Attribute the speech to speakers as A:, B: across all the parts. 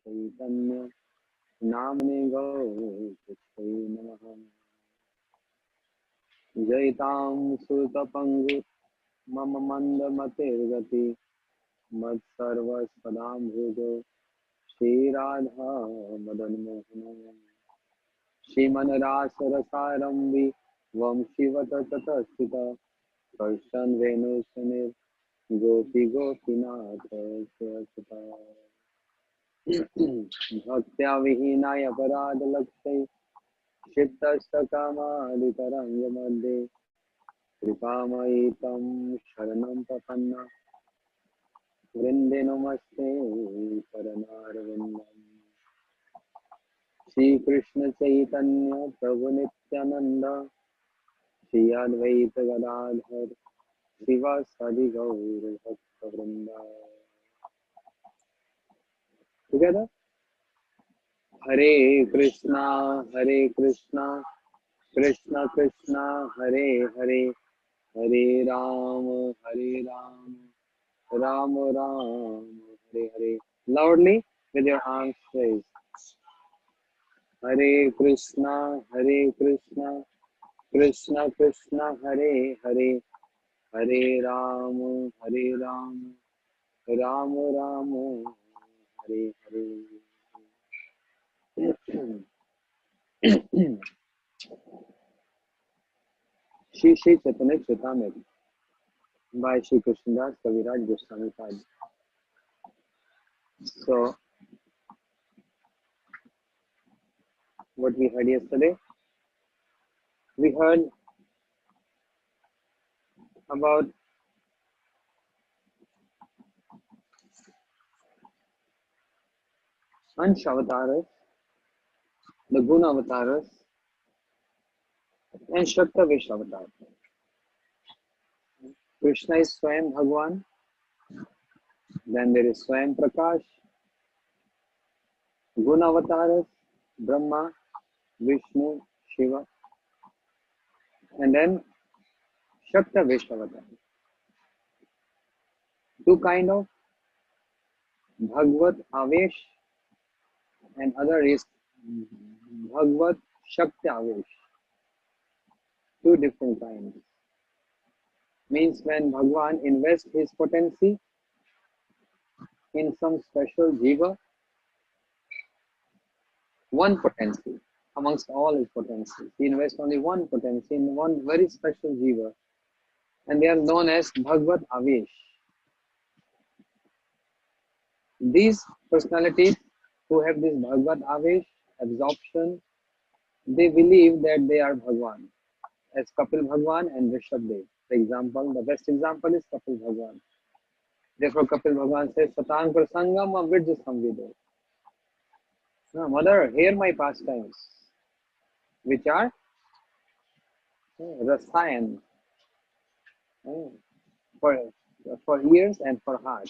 A: Caitanya Namne Gaurachai Namaha Jaitam Sutapangu Mama Manda Matirgati Mad Sarva Spadam Bhujo Shri Radha Madan Mohana Shriman Rasa Rasaramvi Vam Shivata Tatasthita Karshan Venu Sunir Gopi Gopinath Srasata Bhaktya Vihinaya Parad Lakshay Chittastakamaditaranga Madhe Kripamayitam Sharanam Papanna Vrinde Namaste Paranarvindam Shri Krishna Chaitanya Prabhu Nityananda Shri Advaita Gadadhar Srivasadi Gaur Bhakta Vrinda. Together, Hare Krishna, Krishna Krishna, Hare Hare, Hare Ram, Ram Ram, Hare Hare. Loudly with your arms raised. Hare Krishna, Krishna Krishna, Hare Hare, Hare Ram, Ram Ram, Hare Hare. Shri Shri Chaitanya Caritamrta by Shri Krishnadas Kaviraj Goswami Pad. So, what we heard yesterday? We heard about Ansha avatars, the Guna avatars, and Shakta Vish avatar. Krishna is Swayam Bhagwan, then there is Swayam Prakash, Guna avatars, Brahma, Vishnu, Shiva, and then Shakta Vish avatar. Two kind of Bhagavad Avesh and other is Bhagavad Shakti Avesh. Two different kinds. Means when Bhagwan invests his potency in some special jiva, one potency amongst all his potencies. He invests only one potency in one very special jiva, and they are known as Bhagavad Avesh. These personalities who have this Bhagavad Avesh, absorption, they believe that they are Bhagwan, as Kapil Bhagwan and Rishabdev. For example, the best example is Kapil Bhagwan. Therefore, Kapil Bhagwan says, Satang Prasangam Avirja Samvido. Mother, hear my pastimes, which are Rasayan, for ears and for heart.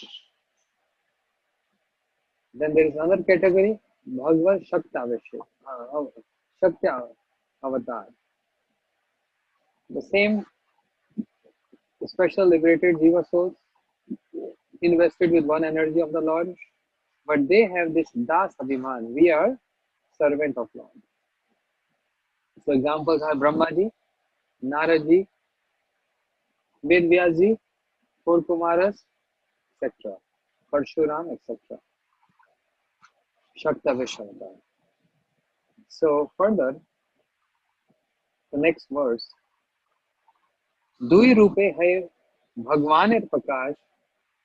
A: Then there is another category, Bhagavad Shakti Avatar. The same special liberated Jiva souls invested with one energy of the Lord, but they have this Das Abhiman. We are servant of Lord. So examples are Brahmaji, Naraji, Vedvyaji, Four Kumaras, etc. Parshuram, etc. Shakta Vishavatar. So further, the next verse, Dui Rupe hai Bhagwaner Prakash,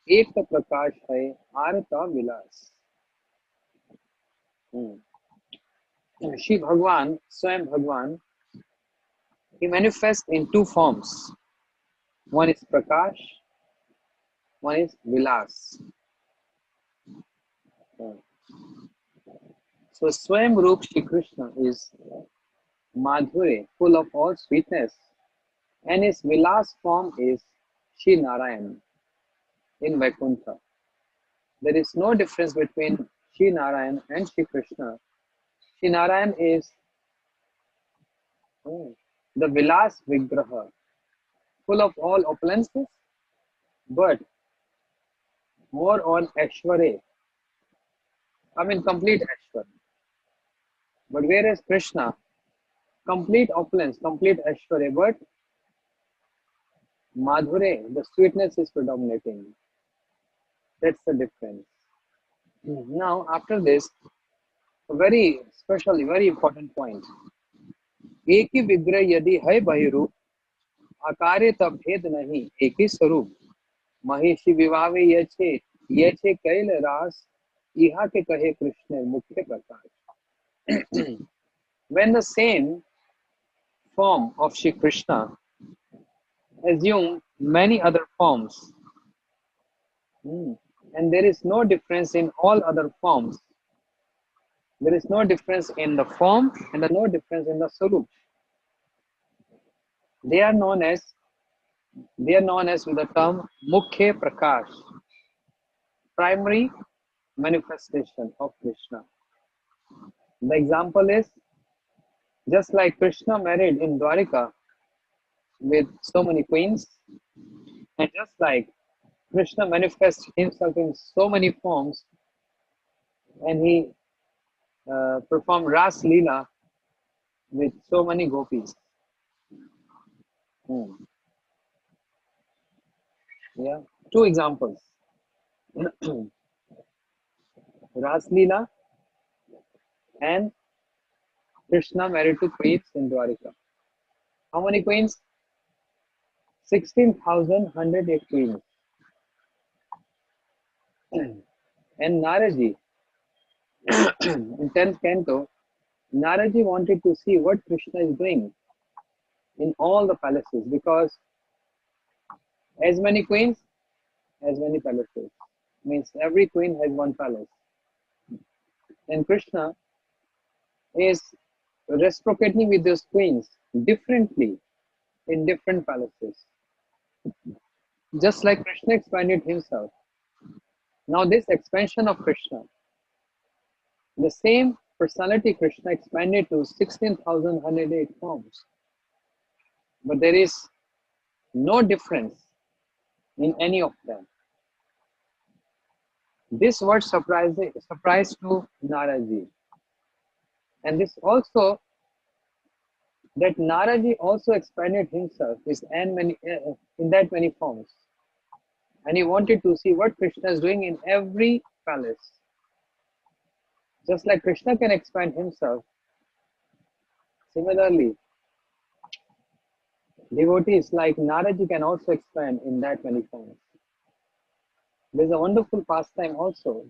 A: Ekta Prakash hai Arata Vilas. Shri Bhagwan, Swayam Bhagwan, he manifests in two forms. One is Prakash, one is Vilas. So Swayam Roop Shri Krishna is Madhure, full of all sweetness, and his Vilas form is Shri Narayan in Vaikuntha. There is no difference between Shri Narayan and Shri Krishna. Shri Narayan is the Vilas Vigraha, full of all opulences, but more on Aishwarya, I mean, complete Ashwar. But whereas Krishna, complete opulence, complete Ashwarya, but Madhure, the sweetness is predominating. That's the difference. Now, after this, a very special, very important point. एक ही विग्रह यदि है बहिरूप आकारे तब भेद नहीं एक ही स्वरूप महिषी विवावे ये छे कैल रास इहा के कहे कृष्ण मुख्य प्रकाश. When the same form of Shri Krishna assume many other forms, and there is no difference in all other forms. There is no difference in the form and no difference in the swarup. They are known as with the term Mukhya Prakash, primary manifestation of Krishna. The example is just like Krishna married in Dwarika with so many queens, and just like Krishna manifests himself in so many forms, and he performed Ras Lila with so many gopis. Yeah, two examples. Ras Lila and Krishna married to queens in Dwarika. How many queens? 16,108 queens. And Naraji, in 10th canto, Naraji wanted to see what Krishna is doing in all the palaces because as many queens, as many palaces. Means every queen has one palace. And Krishna is reciprocating with those queens differently in different palaces. Just like Krishna expanded himself. Now this expansion of Krishna, the same personality Krishna expanded to 16,108 forms. But there is no difference in any of them. This word surprised to Naraji. And this also, that Naraji also expanded himself in that many forms. And he wanted to see what Krishna is doing in every palace. Just like Krishna can expand himself, similarly, devotees like Naraji can also expand in that many forms. There's a wonderful pastime also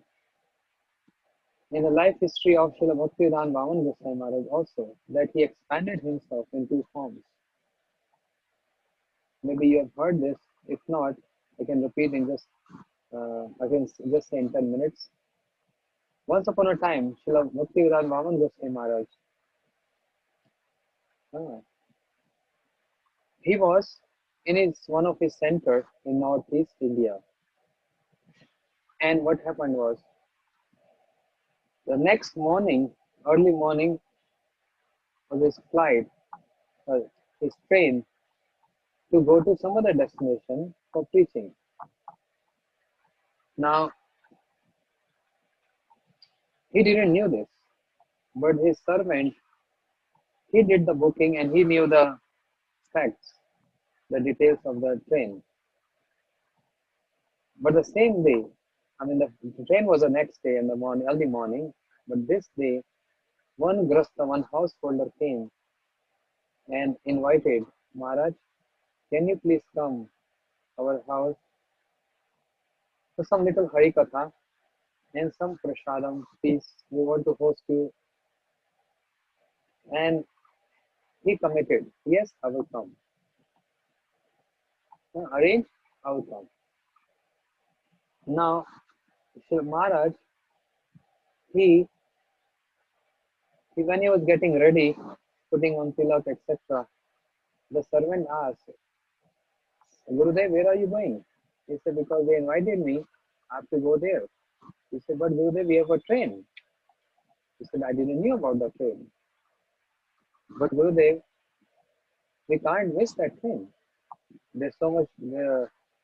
A: in the life history of Srila Bhaktivedanta Vaman Goswami Maharaj also, that he expanded himself in two forms. Maybe you have heard this. If not, I can repeat in I can just say in 10 minutes. Once upon a time, Srila Bhaktivedanta Vaman Goswami Maharaj, he was in one of his centers in northeast India. And what happened was, the next morning, early morning, of his flight, his train, to go to some other destination for preaching. Now, he didn't know this, but his servant, he did the booking and he knew the facts, the details of the train. But the same day, I mean, the train was the next day in the morning, early morning, but this day, one grasta, one householder came and invited Maharaj, can you please come our house for some little harikatha and some prasadam, please. We want to host you. And he committed, yes, I will come. Arrange, I will come. Now, Sri Maharaj, he when he was getting ready, putting on tilak, etc., the servant asked, Gurudev, where are you going? He said, because they invited me, I have to go there. He said, but Gurudev, we have a train. He said, I didn't know about the train. But Gurudev, we can't miss that train. There's so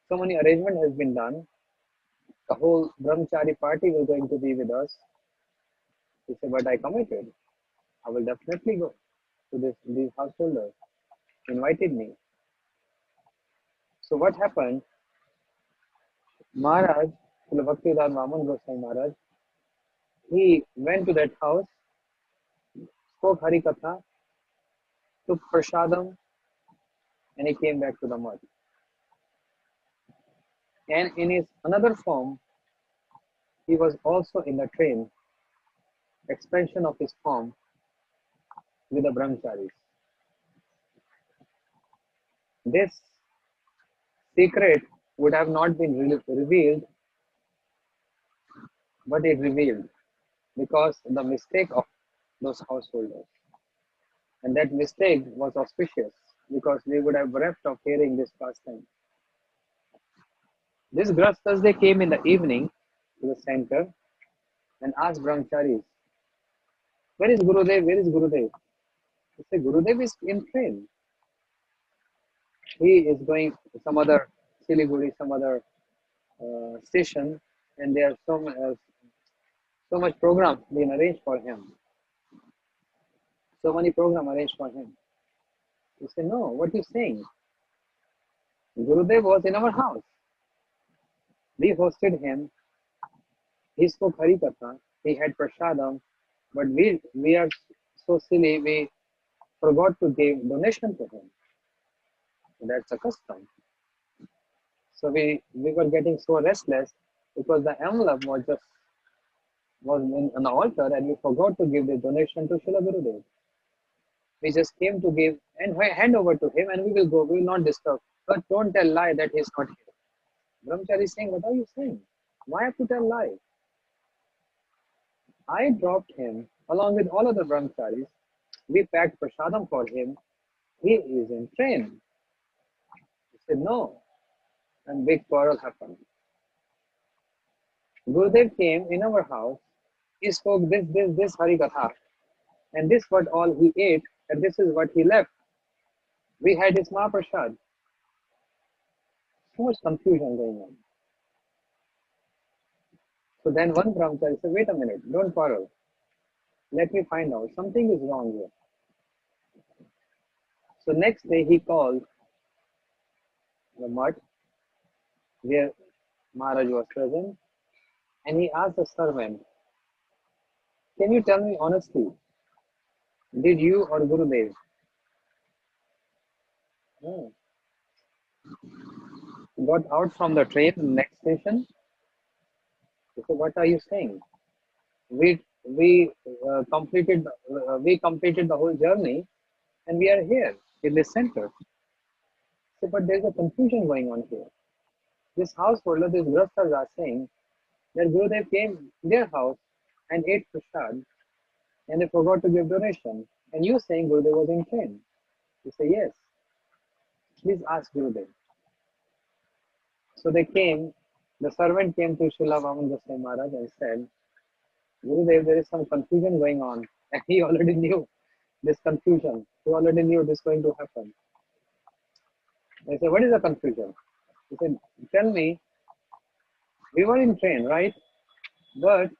A: many arrangement has been done. The whole brahmachari party is going to be with us. He said, but I committed. I will definitely go to these householders. Invited me. So what happened? Maharaj, Srila Bhaktivedanta Vaman Goswami Maharaj, he went to that house, spoke Hari Katha, took prasadam, and he came back to the mud. And in his another form, he was also in the train, expansion of his form with the brahmacharis. This secret would have not been revealed, but it revealed because the mistake of those householders. And that mistake was auspicious because they would have bereft of hearing this pastime. These grastas, they came in the evening to the center and asked brahmacharis, where is Gurudev? Where is Gurudev? They say, Gurudev is in train. He is going to some other Siliguri, some other station, and there are so much program being arranged for him. So many program arranged for him. He said, no, what are you saying? Gurudev was in our house. We hosted him. He spoke Hari Katha. He had prasadam. But we are so silly, we forgot to give donation to him. That's a custom. So we were getting so restless because the envelope was on the altar and we forgot to give the donation to Srila Gurudev. We just came to give and hand over to him and we will go. We will not disturb. But don't tell lie that he's not here. Brahmachari is saying, what are you saying? Why have to tell lie? I dropped him along with all other brahmacharis. We packed prasadam for him. He is in train. He said, no. And big quarrel happened. Gurudev came in our house. He spoke this Hari Katha. And this what all he ate. And this is what he left. We had his Mahaprasad. So much confusion going on. So then one brahmachari said, wait a minute, don't quarrel. Let me find out. Something is wrong here. So next day he called the mutt where Maharaj was present and he asked the servant, can you tell me honestly, did you or Gurudev got out from the train in the next station? He said, what are you saying? We completed the whole journey and we are here in this center. So, but there's a confusion going on here. This householder, these grastas are saying that Gurudev came to their house and ate prasad and they forgot to give donation. And you saying Gurudev was in train. You say, yes. Please ask Gurudev. So they came, the servant came to Srila Vaman Goswami Maharaj and said, Gurudev, there is some confusion going on. And he already knew this confusion. He already knew this going to happen. I said, what is the confusion? He said, tell me, we were in train, right? But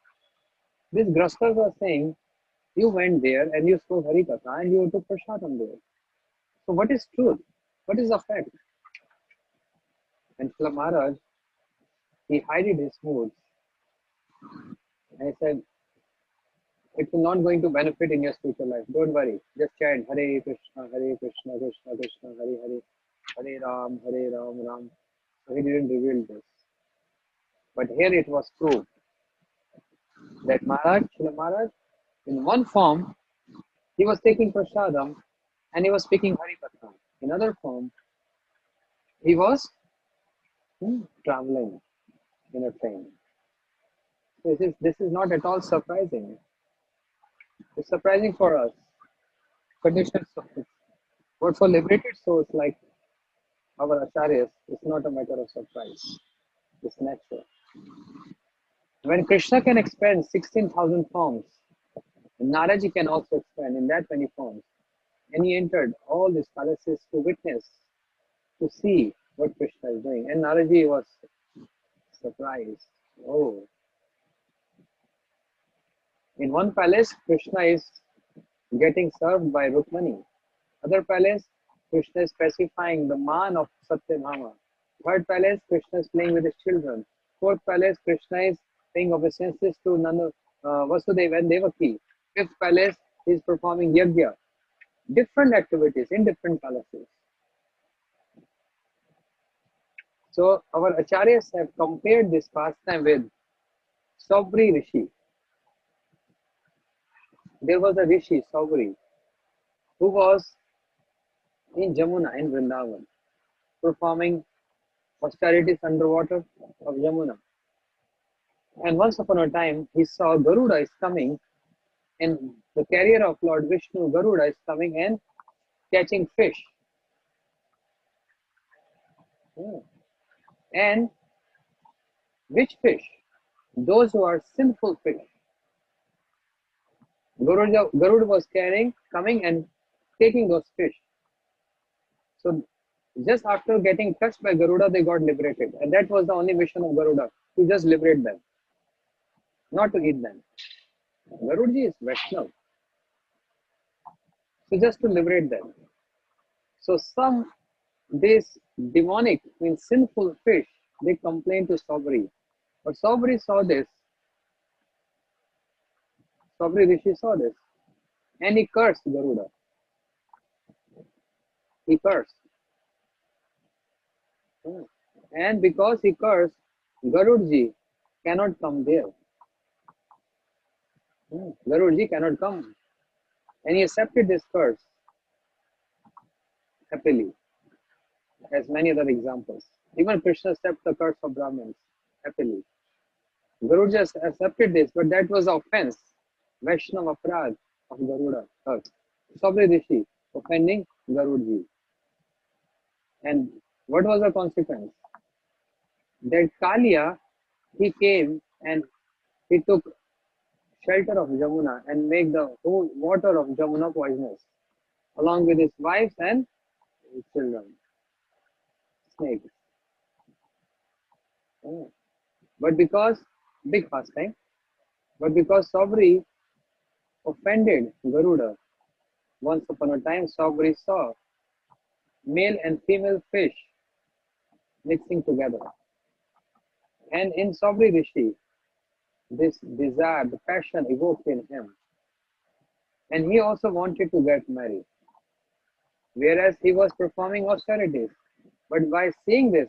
A: these grastas are saying, you went there and you spoke Hari Katha and you took prasadam there. So what is truth? What is the fact? And Srila Maharaj, he hid his moods. And he said, it's not going to benefit in your spiritual life. Don't worry. Just chant Hare Krishna, Krishna Krishna, Hare Hare, Hare Ram, Ram. So he didn't reveal this. But here it was proved that Maharaj, Srila Maharaj, in one form, he was taking prasadam and he was speaking Hari Katha. In other form, he was traveling in a train. This is not at all surprising. It's surprising for us, conditioned souls. But for liberated souls like our acharyas, it's not a matter of surprise. It's natural. When Krishna can expand 16,000 forms, Naraji can also expand in that many forms. And he entered all these palaces to witness, to see what Krishna is doing. And Naraji was surprised. Oh, In one palace, Krishna is getting served by Rukmani. Other palace, Krishna is specifying the man of Satyabhama. Third palace, Krishna is playing with his children. Fourth palace, Krishna is paying obeisances to Nanda, Vasudeva and Devaki. Fifth palace, he is performing yajna. Different activities in different palaces. So our acharyas have compared this pastime with Saubri Rishi. There was a Rishi, Saubri, who was in Jamuna, in Vrindavan, performing austerities underwater of Jamuna. And once upon a time, he saw Garuda is coming, and the carrier of Lord Vishnu, Garuda, is coming and catching fish. Hmm. And which fish? Those who are sinful fish. Garuda was carrying, coming and taking those fish. So just after getting touched by Garuda, they got liberated. And that was the only mission of Garuda, to just liberate them, not to eat them. Garudaji is Vaishnav. So just to liberate them. So some these demonic, means sinful fish, they complained to Saubri. But Saubri saw this. Saubri Rishi saw this. And he cursed Garuda. He cursed. And because he cursed, Garudji cannot come there. Garudji cannot come. And he accepted this curse happily, as many other examples. Even Krishna accepted the curse of Brahmins happily. Guru just accepted this, but that was offense. Vaishnava Aprad of Garuda. Sabri Rishi offending Garudji. And what was the consequence? That Kalia, he came and he took shelter of Jamuna and made the whole water of Jamuna poisonous, along with his wives and his children. Snakes. But because, big pastime, but because Sabri offended Garuda, once upon a time Sabri saw male and female fish mixing together. And in Sabri Rishi, this desire, the passion evoked in him. And he also wanted to get married. Whereas he was performing austerities. But by seeing this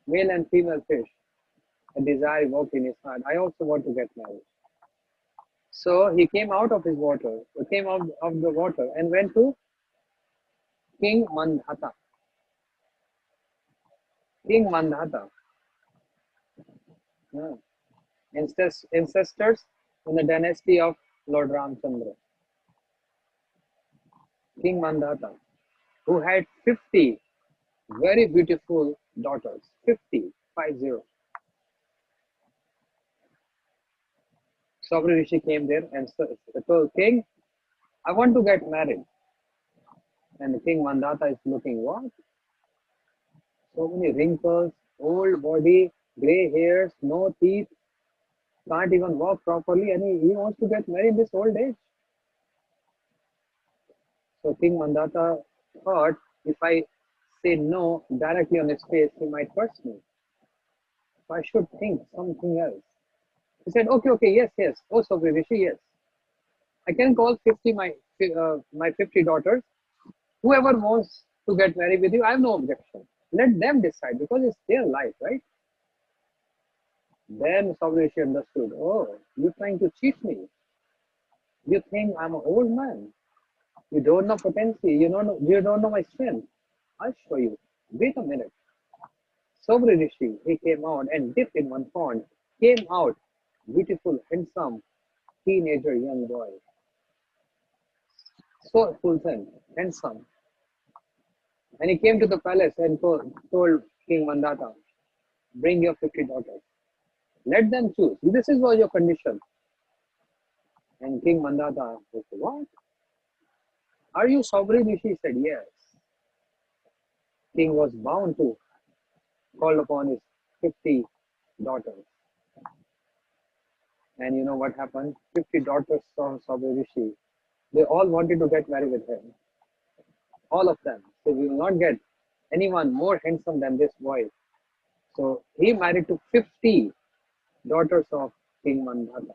A: male and female fish, a desire evoked in his heart, I also want to get married. So he came out of his water, came out of the water and went to King Mandhata. King Mandhata. Ancestors in the dynasty of Lord Ramchandra. King Mandhata, who had 50 very beautiful daughters. 50, 50. Sabri Rishi came there and told King, I want to get married. And the King Mandhata is looking, what? So many wrinkles, old body, grey hairs, no teeth, can't even walk properly, and he wants to get married in this old age. So King Mandhata thought, if I say no directly on his face, he might curse me. So I should think something else. He said, okay, yes. Oh, Sabri Rishi, yes. I can call 50 my 50 daughters. Whoever wants to get married with you, I have no objection. Let them decide because it's their life, right? Then Sabri Rishi understood, oh, you're trying to cheat me. You think I'm an old man. You don't know potency. You don't know my strength. I'll show you. Wait a minute. Sabri Rishi, he came out and dipped in one pond. Came out, beautiful, handsome, teenager, young boy. So fulsome, handsome. And he came to the palace and told King Mandhata, bring your 50 daughters. Let them choose. This is was your condition. And King Mandhata said, what? Are you Sabri Rishi? He said, yes. King was bound to call upon his 50 daughters. And you know what happened? 50 daughters of Sabri Rishi. They all wanted to get married with him. All of them. So we will not get anyone more handsome than this boy. So he married to 50 daughters of King Mandhata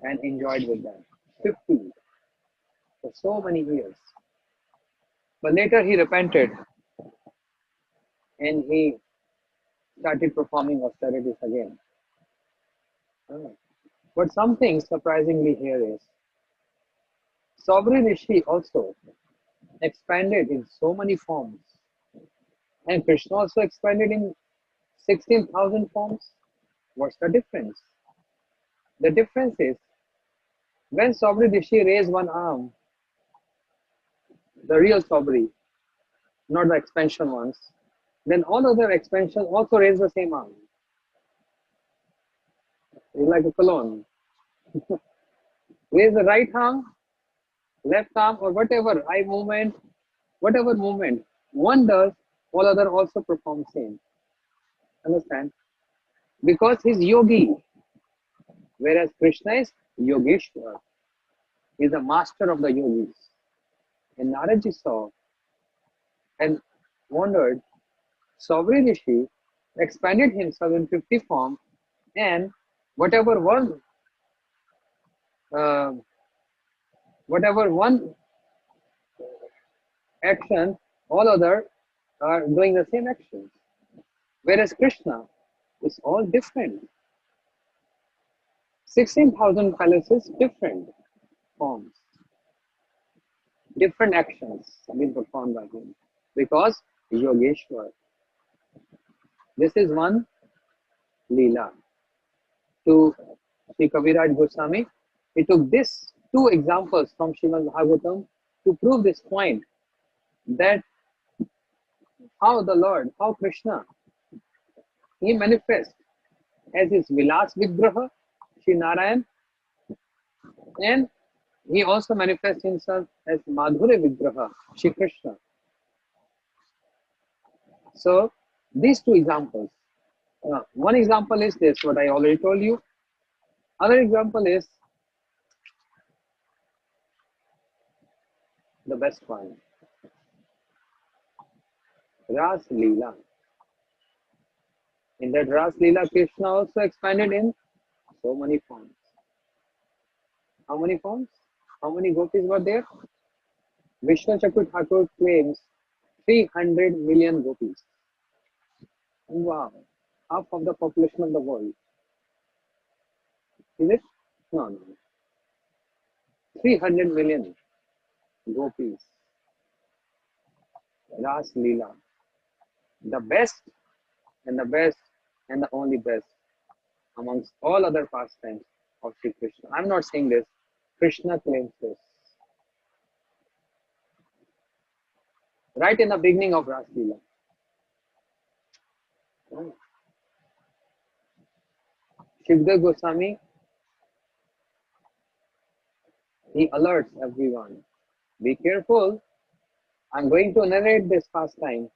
A: and enjoyed with them. 50 for so many years. But later he repented and he started performing austerities again. Ah. But something surprisingly here is Sabri Rishi also expanded in so many forms. And Krishna also expanded in 16,000 forms. What's the difference? The difference is when Sabri Rishi raised one arm, the real Sabri, not the expansion ones, then all other expansions also raise the same arm. It's like a colon. Raise the right arm, left arm, or whatever eye movement, whatever movement one does, all other also perform same. Understand? Because he's yogi, whereas Krishna is Yogeshwar. He's a master of the yogis. And Naraji saw and wondered, Sabri Rishi expanded himself in 50 forms, and whatever one uh, whatever one action, all other are doing the same actions. Whereas Krishna is all different. 16,000 palaces, different forms, different actions being performed by him. Because Yogeshwar. This is one Lila. To Sri Kaviraj Goswami, he took this two examples from Srimad Bhagavatam to prove this point that how the Lord, how Krishna, he manifests as his Vilas Vigraha, Sri Narayan, and he also manifests himself as Madhurya Vigraha, Sri Krishna. So these two examples. One example is this, what I already told you. Other example is the best one, Ras Lila. In that Ras Lila, Krishna also expanded in so many forms. How many forms? How many gopis were there? Vishnu Chakur Thakur claims 300 million gopis. Wow, half of the population of the world. Is it? No, no. 300 million gopis. Ras Lila. The best and the best and the only best amongst all other pastimes of Sri Krishna. I'm not saying this. Krishna claims this. Right in the beginning of Ras Lila. Shivdev Goswami, he alerts everyone. Be careful. I'm going to narrate this pastime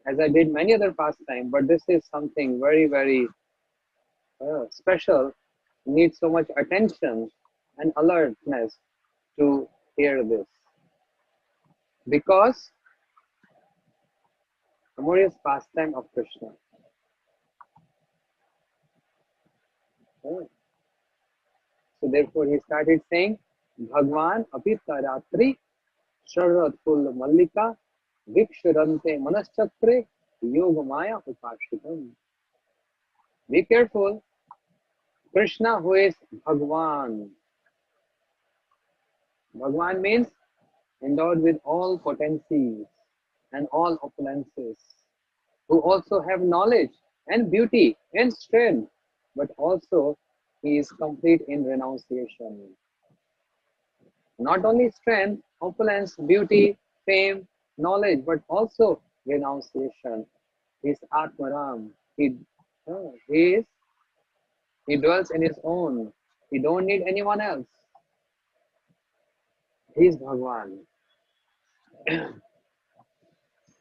A: as I did many other pastime, but this is something very, very special. Needs so much attention and alertness to hear this. Because Amorious pastime of Krishna. So therefore he started saying, Bhagwan apita ratri Sharad Full Mallika Vikshurante Manaschakre Yogamaya Upashitam. Be careful. Krishna, who is Bhagwan. Bhagwan means endowed with all potencies and all opulences, who also have knowledge and beauty and strength, but also he is complete in renunciation. Not only strength, opulence, beauty, fame, knowledge, but also renunciation. He is Atmaram. He is he dwells in his own. He don't need anyone else. He is Bhagwan.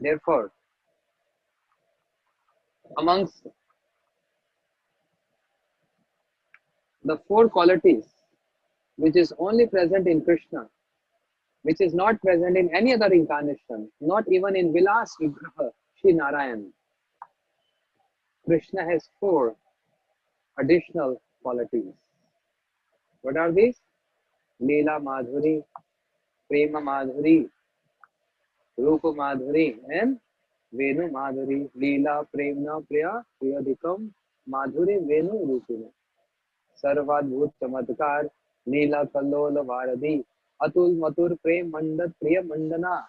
A: Therefore, amongst The four qualities which is only present in Krishna, which is not present in any other incarnation, not even in Vilas Vigraha, Sri Narayan. Krishna has four additional qualities. What are these? Lila Madhuri, Prema Madhuri, Rupa Madhuri, and Venu Madhuri. Lila Premna Priya Priyadikam Madhuri Venu Rupina. सर्वाद्भुत चमत्कार नीला कल्लोल भारती अतुल मधुर प्रेम मंडत प्रिय मंडना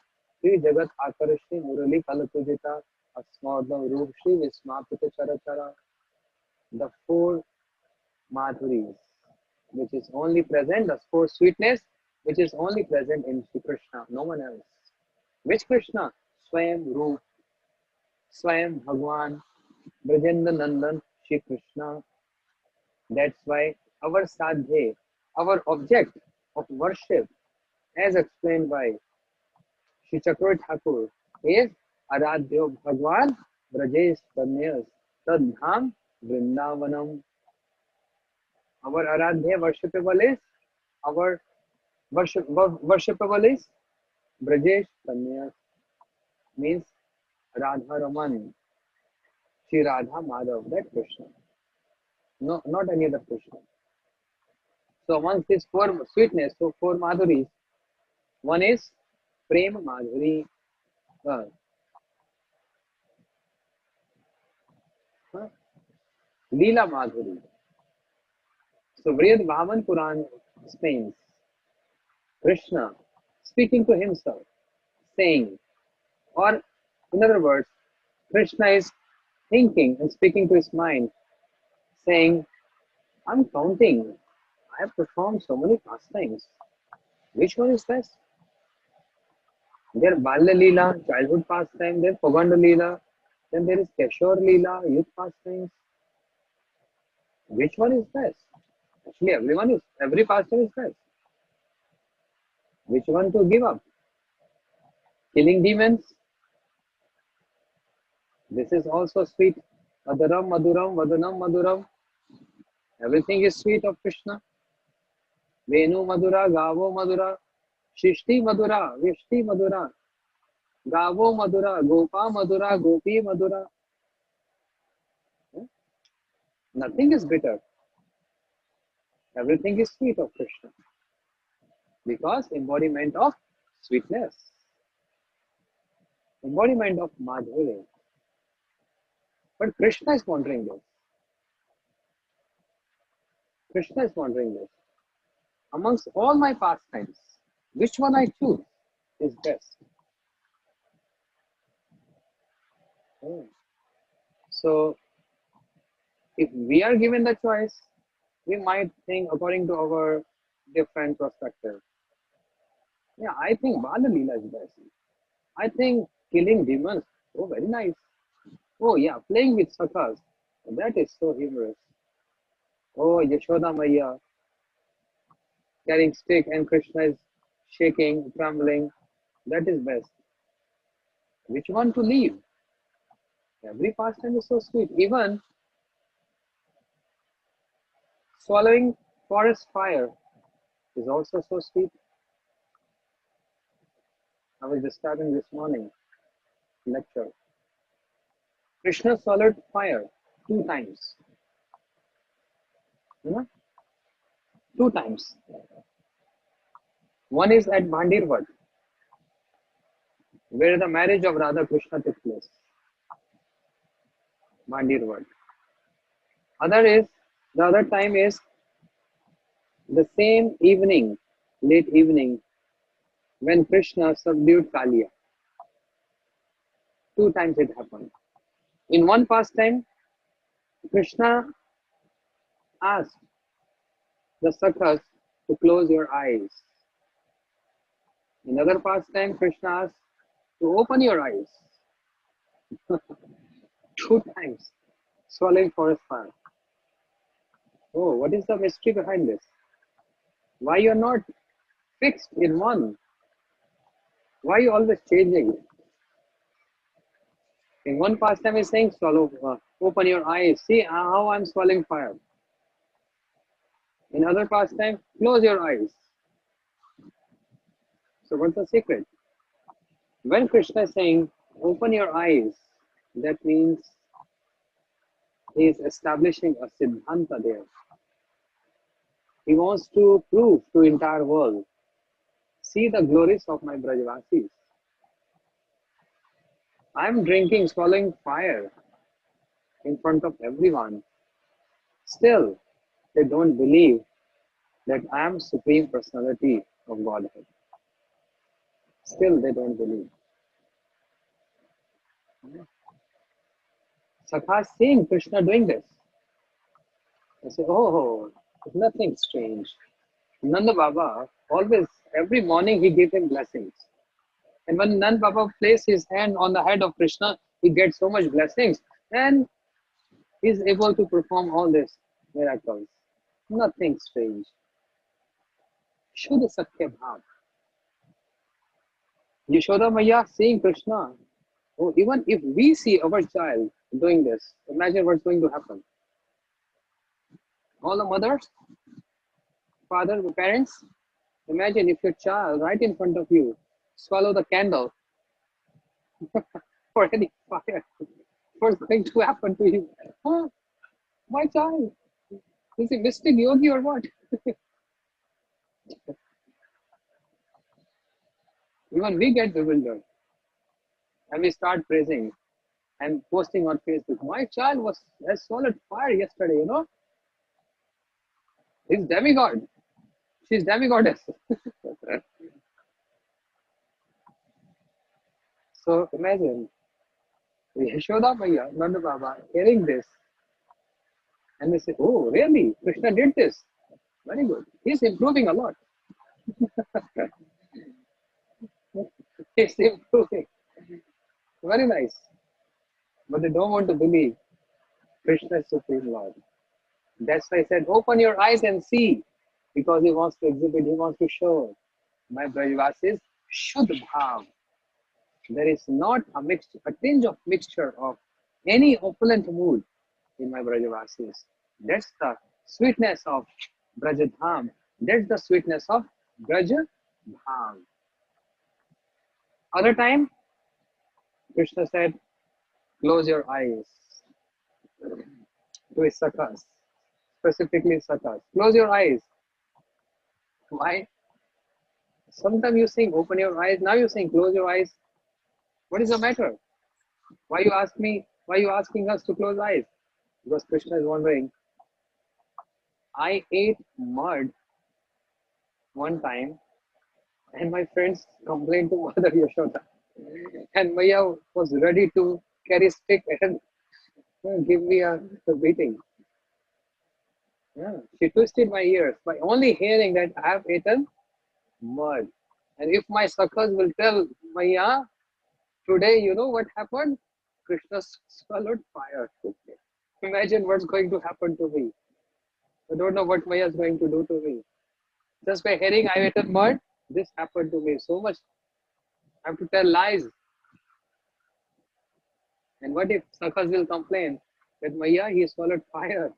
A: श्री जगत आकर्षणी मुरली कल तुजिता अस्मद रूप श्री विस्मापित चर चरा. The four madhuris which is only present, the four sweetness which is only present in Shri Krishna, no one else. Which Krishna? Swayam Roop, Swayam Bhagwan, Brajendra Nandan, Shri Krishna. That's why our sadhya, our object of worship, as explained by Sri Chakra Thakur, is Aradhyo Bhagwan Brajesh Tanyas Tadham Vrindavanam. Our Aradhya worshipable is our worshipable is Brajesh Tanyas, means Radha Raman, Sri Radha Madhav, that Krishna. No, not any other Krishna. So amongst these four sweetness, so four madhuris, one is Prema Madhuri, uh, uh, Lila Madhuri. So Vriyad Vaman Puran explains Krishna speaking to himself, saying, or in other words, Krishna is thinking and speaking to his mind, saying, I'm counting. I have performed so many pastimes. Which one is best? There Balya Leela, childhood pastime, there Paganda Leela, then there is Keshore Leela, youth pastimes. Which one is best? Actually, every pastime is best. Which one to give up? Killing demons? This is also sweet. Madaram, Maduram, Vadanam, Maduram. Everything is sweet of Krishna. Venu Madura, Gavo Madura, Shishti Madura, Vishti Madura, Gavo Madura, Gopa Madura, Gopi Madura. Nothing is bitter. Everything is sweet of Krishna because embodiment of sweetness, embodiment of Madhurya. But Krishna is wondering this. Krishna is wondering this. Amongst all my pastimes, which one I choose is best? Oh. So, if we are given the choice, we might think according to our different perspective. Yeah, I think Bala Leela is best. I think killing demons, oh, very nice. Oh, yeah, playing with sakhas, that is so humorous. Oh, Yashoda Maya carrying stick and Krishna is shaking, trembling. That is best. Which one to leave? Every pastime is so sweet. Even swallowing forest fire is also so sweet. I was describing this morning lecture. Krishna swallowed fire two times. You know? Two times. One is at Bhandirvat, where the marriage of Radha Krishna took place. Bhandirvat. The other time is the same evening, late evening, when Krishna subdued Kaliya. Two times it happened. In one pastime, Krishna asked the sakhas to close your eyes. In other pastime, Krishna asked to open your eyes. Two times, swallowing forest fire. Oh, what is the mystery behind this? Why you're not fixed in one? Why are you always changing? In one pastime, he's saying, swallow, open your eyes. See how I'm swallowing fire. In other pastime, close your eyes. So what's the secret? When Krishna is saying, open your eyes, that means he is establishing a Siddhanta there. He wants to prove to entire world, see the glories of my Brajavasis. I'm drinking, swallowing fire in front of everyone. Still, they don't believe that I am Supreme Personality of Godhead. Still, they don't believe. Sakha seeing Krishna doing this. They say, oh, it's nothing strange. Nanda Baba always, every morning he gave him blessings. And when Nanda Baba placed his hand on the head of Krishna, he gets so much blessings. And he's able to perform all these miracles. Nothing strange. Shuddha Sakya Bhav. Yashoda Maya seeing Krishna. Oh, even if we see our child doing this, imagine what's going to happen. All the mothers, father, parents, imagine if your child right in front of you swallow the candle for any fire. What's going to happen to you? Huh? My child. Is he mystic yogi or what? Even we get bewildered and we start praising and posting on Facebook. My child was has swallowed fire yesterday, you know? He's demigod. She's demigoddess. So imagine Yashoda Maya, Nanda Baba, hearing this, and they say, oh, really? Krishna did this. Very good. He's improving a lot. He's improving. Very nice. But they don't want to believe Krishna is Supreme Lord. That's why I said, open your eyes and see. Because he wants to exhibit, he wants to show. My Brajavasis should have. There is not a mixture, a tinge of mixture of any opulent mood in my Brajavasis. That's the sweetness of Brajadham. That's the sweetness of Brajadham. Other time, Krishna said, close your eyes to his sakhas, specifically sakhas. Close your eyes. Why? Sometimes you sing, open your eyes. Now you sing, close your eyes. What is the matter? Why you ask me? Why you asking us to close eyes? Because Krishna is wondering. I ate mud one time, and my friends complained to Mother Yashoda, and Maya was ready to carry stick and give me a beating. Yeah, she twisted my ears by only hearing that I have eaten mud. And if my suckers will tell Maya, today, you know what happened? Krishna swallowed fire. Imagine what's going to happen to me. I don't know what Maya is going to do to me. Just by hearing I ate mud, this happened to me so much. I have to tell lies. And what if Sakhas will complain that Maya, he swallowed fire?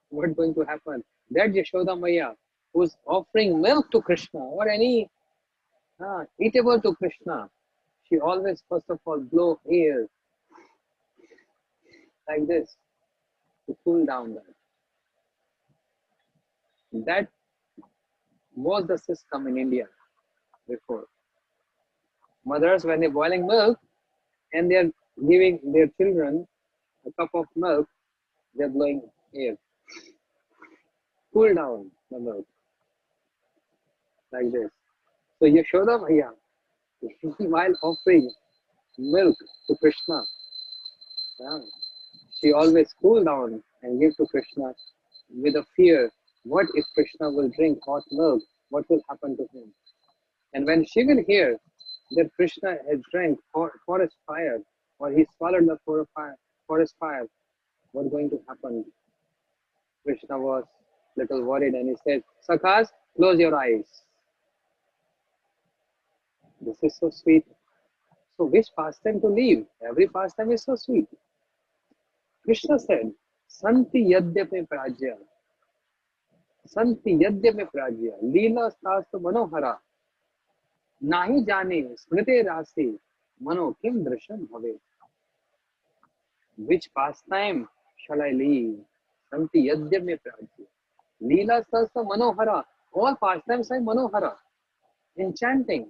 A: What's going to happen? That Yashoda Maya, who's offering milk to Krishna or any eatable to Krishna, she always first of all blow air like this to cool down that. That was the system in India before. Mothers, when they're boiling milk and they're giving their children a cup of milk, they're blowing air. Cool down the milk like this. So Yashoda Maya, while offering milk to Krishna, yeah, she always cool down and give to Krishna with a fear. What if Krishna will drink hot milk? What will happen to him? And when she will hear that Krishna has drank forest fire or he swallowed the forest fire, what's going to happen? Krishna was little worried and he said, Sakhas, close your eyes. This is so sweet. So which pastime to leave? Every pastime is so sweet. Krishna said, Santi yadyapi prajya. संति यद्य में प्राज्य लीला शास्त्र मनोहरा नाही जाने स्मृते राशि मनो किम दृश्यम भवे. Which pastime shall I leave? Santi yadya me prajya. Lila sasa manohara. All pastimes are manohara, enchanting.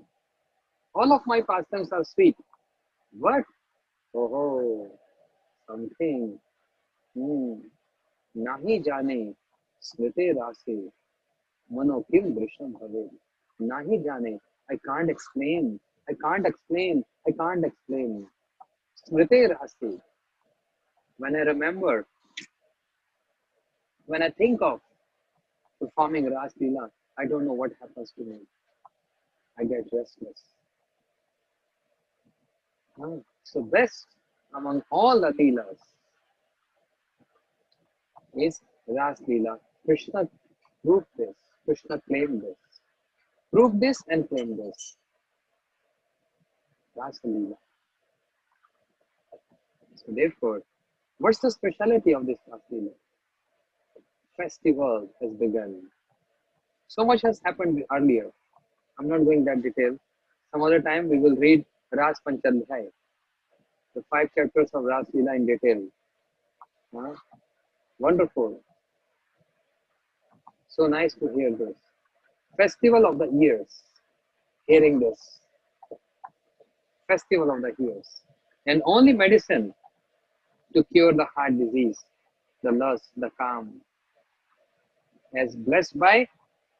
A: All of my pastimes are sweet. But, oh, something. Hmm. Nahi jane smrite rase mano kim drisham bhave. Nahi jane. I can't explain. I can't explain. I can't explain. Smrite rase. When I remember, when I think of performing Ras Leela, I don't know what happens to me. I get restless. So best among all the Leelas is Ras Leela. Krishna proved this. Krishna claimed this. Proved this and claimed this. Ras Leela. So therefore, what's the speciality of this Ras Leela? Festival has begun. So much has happened earlier. I'm not going that detail. Some other time we will read Ras Panchadhyay, the 5 chapters of Ras Leela in detail. Huh? Wonderful. So nice to hear this. Festival of the Years. Hearing this. Festival of the Years. And only medicine to cure the heart disease, the lust, the calm. As blessed by,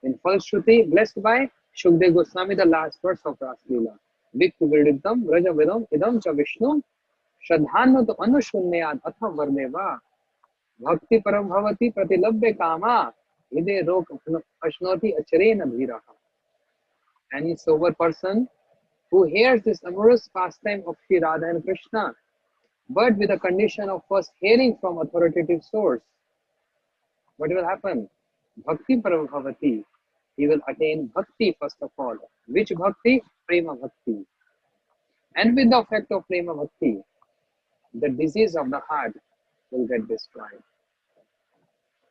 A: in Falshruti, blessed by Shukdev Goswami, the last verse of Ras Leela. Viktu Viridam, Raja Vidam, Idam Cha Vishnu, Shradhanu to Anushunnyad, Atha Vardeva, Bhakti Param Bhavati Pratilabhya Kama, Ide Rok Ashnoti Acharena Dhiraha. Any sober person who hears this amorous pastime of Sri Radha and Krishna, but with the condition of first hearing from authoritative source, what will happen? Bhakti Paramabhavati. He will attain bhakti first of all. Which bhakti? Prema bhakti. And with the effect of prema bhakti, the disease of the heart will get destroyed.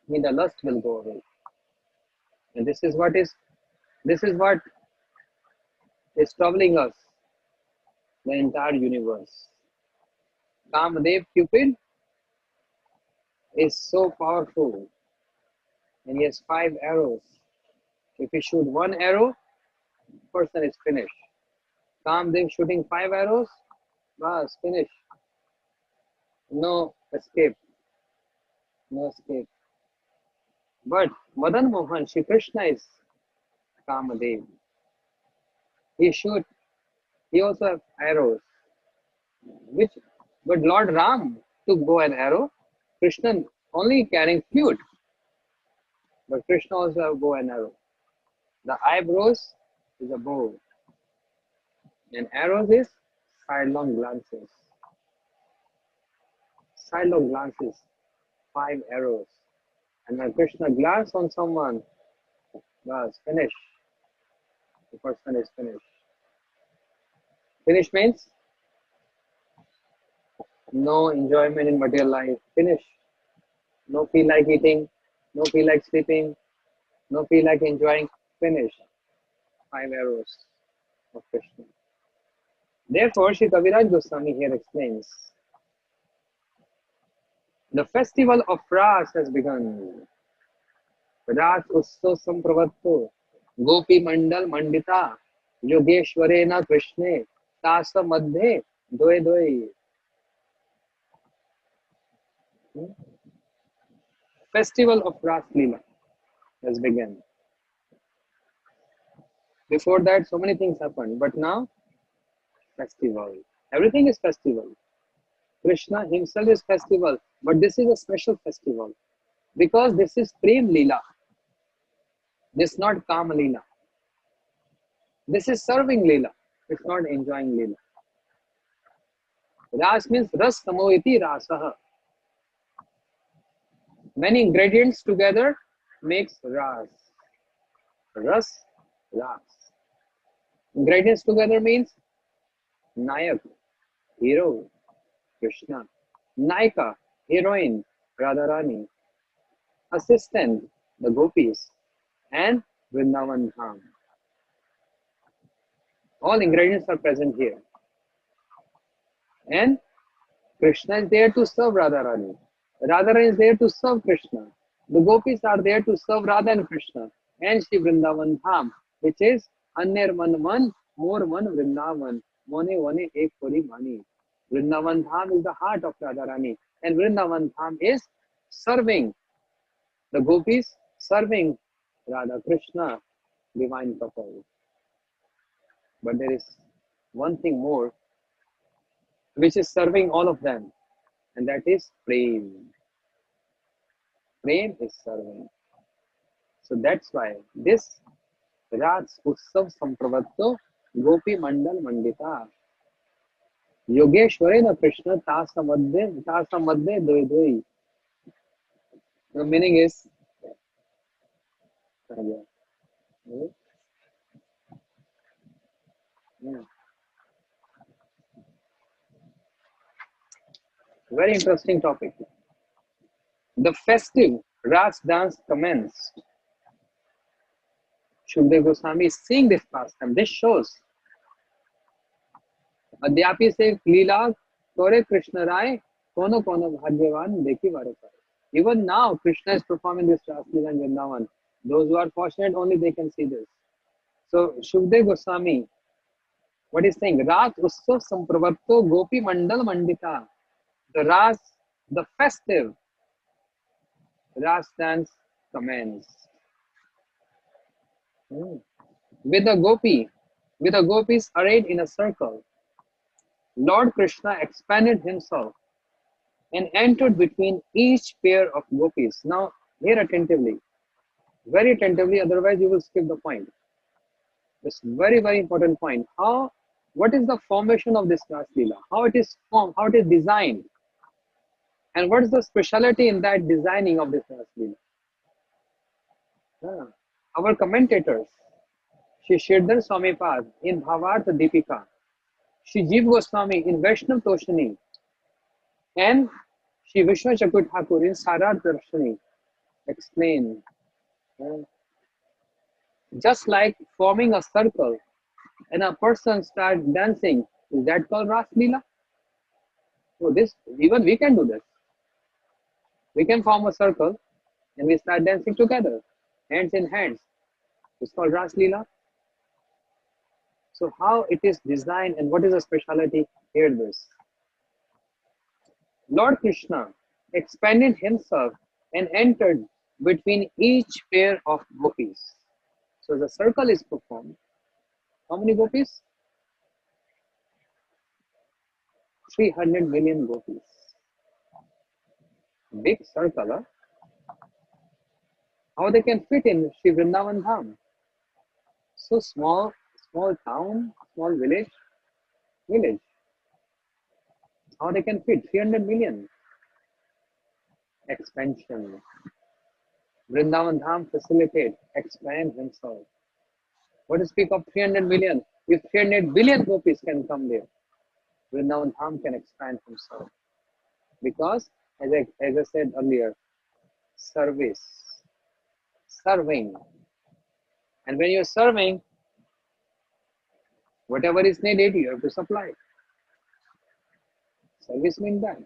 A: The lust will go away. And this is what is troubling us, the entire universe. Kamadev Cupid is so powerful, and he has 5 arrows. If he shoot one arrow, person is finished. Kamdev shooting 5 arrows, bas, finish. No escape. No escape. But Madan Mohan, Shri Krishna is Kamadev. He also has arrows. Which, but Lord Ram took bow and arrow. Krishna only carrying flute. But Krishna also have bow and arrow. The eyebrows is a bow. And arrows is sidelong glances. Sidelong glances, 5 arrows. And when Krishna glance on someone, bas, finish. The person is finished. Finish means no enjoyment in material life. Finish. No feel like eating, no feel like sleeping, no feel like enjoying. Finish. 5 arrows of Krishna. Therefore, Sri Kaviraj Goswami here explains the festival of Ras has begun. Ras Utsav Sampravatto Gopi Mandal Mandita Yogeshwarena Krishne Tasa Madhe Doe Doe. Festival of Ras Leela has begun. Before that, so many things happened, but now, festival. Everything is festival. Krishna himself is festival, but this is a special festival because this is Prem Leela. This is not Kama Leela. This is serving Leela. It's not enjoying Leela. Ras means Ras Samoiti Rasaha. Many ingredients together makes Ras. Ras, Ras. Ingredients together means Nayak, hero, Krishna. Naika, heroine, Radharani. Assistant, the gopis, and Vrindavan Dham. All ingredients are present here. And Krishna is there to serve Radharani. Radharani is there to serve Krishna. The gopis are there to serve Radha and Krishna. And Shri Vrindavan Dham, which is Anner Man Man, More Man Vrindavan, Mone Vane Ek Puri Mani. Vrindavan Dham is the heart of Radharani. And Vrindavan Dham is serving the gopis, serving Radha Krishna, divine couple. But there is one thing more which is serving all of them, and that is Prem. Prem is serving. So that's why this Rats Utsav Sampravatto Gopi Mandal Mandita Yogeshwarena Krishna Tasamadde Doi Doi. The meaning is very interesting topic. The festive Ras dance commenced. Shukdev Goswami is seeing this pastime. This shows अद्यापि से लीला करे Krishna Rai kono kono bhagyavan dekhi vare pare. Even now Krishna is performing this Ras Leela in Vrindavan. Those who are fortunate only they can see this. So Shukdev Goswami, what is saying? Ras Utsav Sampravatto Gopi Mandal Mandita. The Ras, the festive Ras dance commenced. With the gopis arrayed in a circle, Lord Krishna expanded himself and entered between each pair of gopis. Now, hear attentively, very attentively, otherwise you will skip the point. This very, very important point. What is the formation of this Ras Leela? How it is formed, how it is designed, and what is the speciality in that designing of this Ras Leela? Our commentators, Shri Sridhar Swamipad in Bhavartha Deepika, Shri Jeev Goswami in Vaishnav Toshani, and Shri Vishnu Chakur Thakur in Sararth Darshani explain, just like forming a circle and a person starts dancing, is that called Ras Leela? So this, even we can do this. We can form a circle and we start dancing together, hands in hands. It's called Ras Leela. So how it is designed and what is the speciality? Hear this. Lord Krishna expanded himself and entered between each pair of gopis. So the circle is performed. How many gopis? 300 million gopis. Big circle, huh? How they can fit in Sri Vrindavan Dham? So small town, small village. How they can fit 300 million? Expansion. Vrindavan Dham facilitate, expand himself. What is speak of 300 million? If 300 billion gopis can come there, Vrindavan Dham can expand himself. Because, as I said earlier, serving. And when you're serving, whatever is needed, you have to supply. Service means that.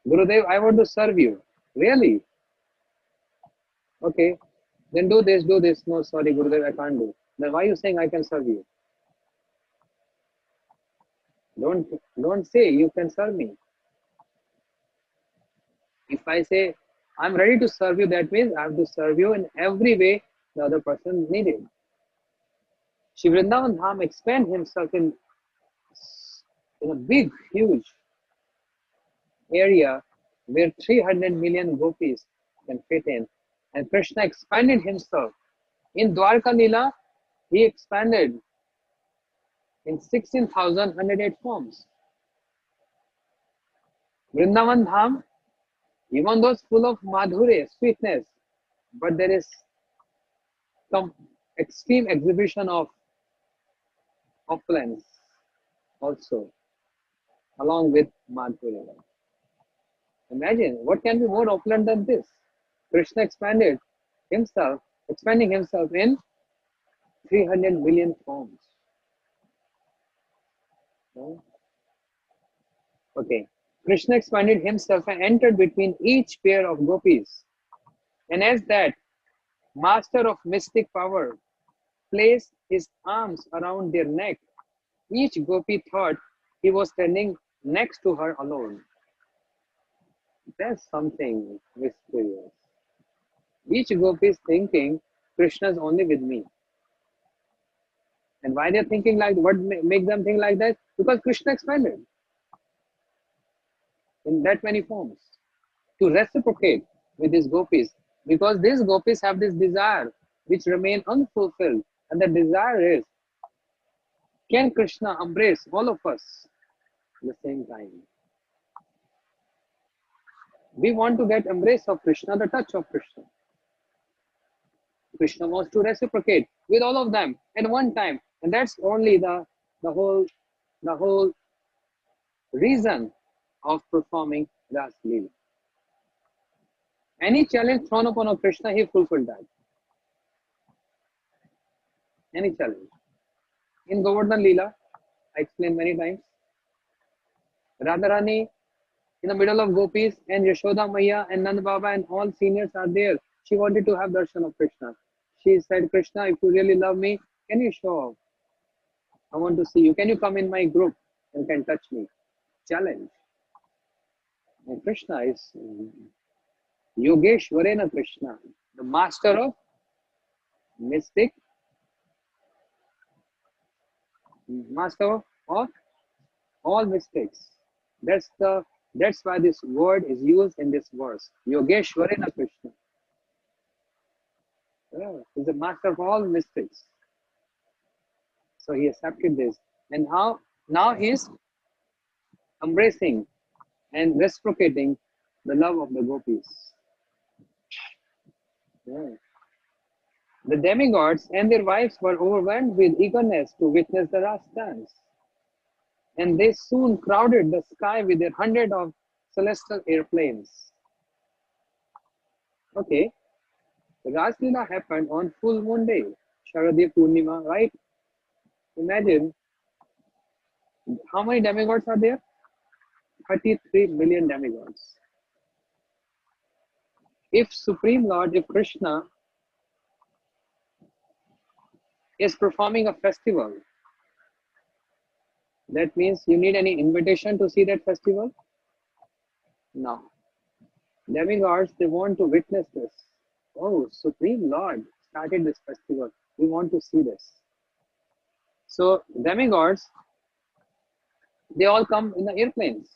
A: Gurudev, I want to serve you. Really? Okay. Then do this. No, sorry, Gurudev, I can't do. Then why are you saying I can serve you? Don't say you can serve me. If I say I'm ready to serve you, that means I have to serve you in every way the other person needed. Shri Vrindavan Dham expand himself in a big, huge area where 300 million gopis can fit in. And Krishna expanded himself. In Dwarka Lila, he expanded in 16,108 forms. Vrindavan Dham, even though it's full of madhure, sweetness, but there is some extreme exhibition of opulence also, along with madhure. Imagine, what can be more opulent than this? Krishna expanding himself in 300 million forms. Okay. Krishna expanded himself and entered between each pair of gopis. And as that master of mystic power placed his arms around their neck, each gopi thought he was standing next to her alone. That's something mysterious. Each gopi is thinking Krishna is only with me. And why they're thinking like what make them think like that? Because Krishna expanded in that many forms to reciprocate with these gopis. Because these gopis have this desire which remain unfulfilled. And the desire is, can Krishna embrace all of us at the same time? We want to get embrace of Krishna, the touch of Krishna. Krishna wants to reciprocate with all of them at one time. And that's only the whole reason of performing Ras Lila. Any challenge thrown upon a Krishna, he fulfilled that. Any challenge. In Govardhan Lila, I explained many times, Radharani in the middle of gopis and Yashoda Maya and Nand Baba and all seniors are there. She wanted to have darshan of Krishna. She said, Krishna, if you really love me, can you show up? I want to see you. Can you come in my group and can touch me? Challenge. And Krishna is Yogeshwarena Krishna, the master of mystic, master of all mystics. That's why this word is used in this verse. Yogeshwarena Krishna. Yeah, he's the master of all mystics. So he accepted this. And now he's embracing and reciprocating the love of the gopis. Yeah. The demigods and their wives were overwhelmed with eagerness to witness the Ras dance. And they soon crowded the sky with their hundred of celestial airplanes. Okay, the Ras Leela happened on full moon day, Sharadiya Purnima, right? Imagine how many demigods are there? 33 million demigods. If Supreme Lord, if Krishna is performing a festival, that means you need any invitation to see that festival? No. Demigods, they want to witness this. Oh, Supreme Lord started this festival. We want to see this. So demigods, they all come in the airplanes.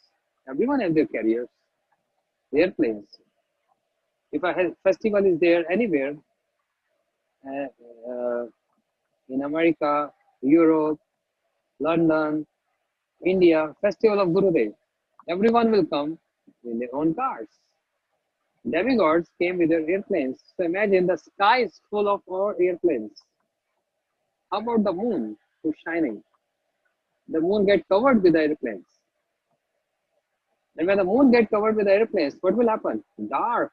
A: Everyone has their carriers, airplanes. If a festival is there anywhere, uh, uh, in America, Europe, London, India, festival of Gurudev, everyone will come in their own cars. Demigods came with their airplanes. So imagine the sky is full of all airplanes. How about the moon who's shining? The moon gets covered with the airplanes. And when the moon gets covered with the airplanes, what will happen? Dark.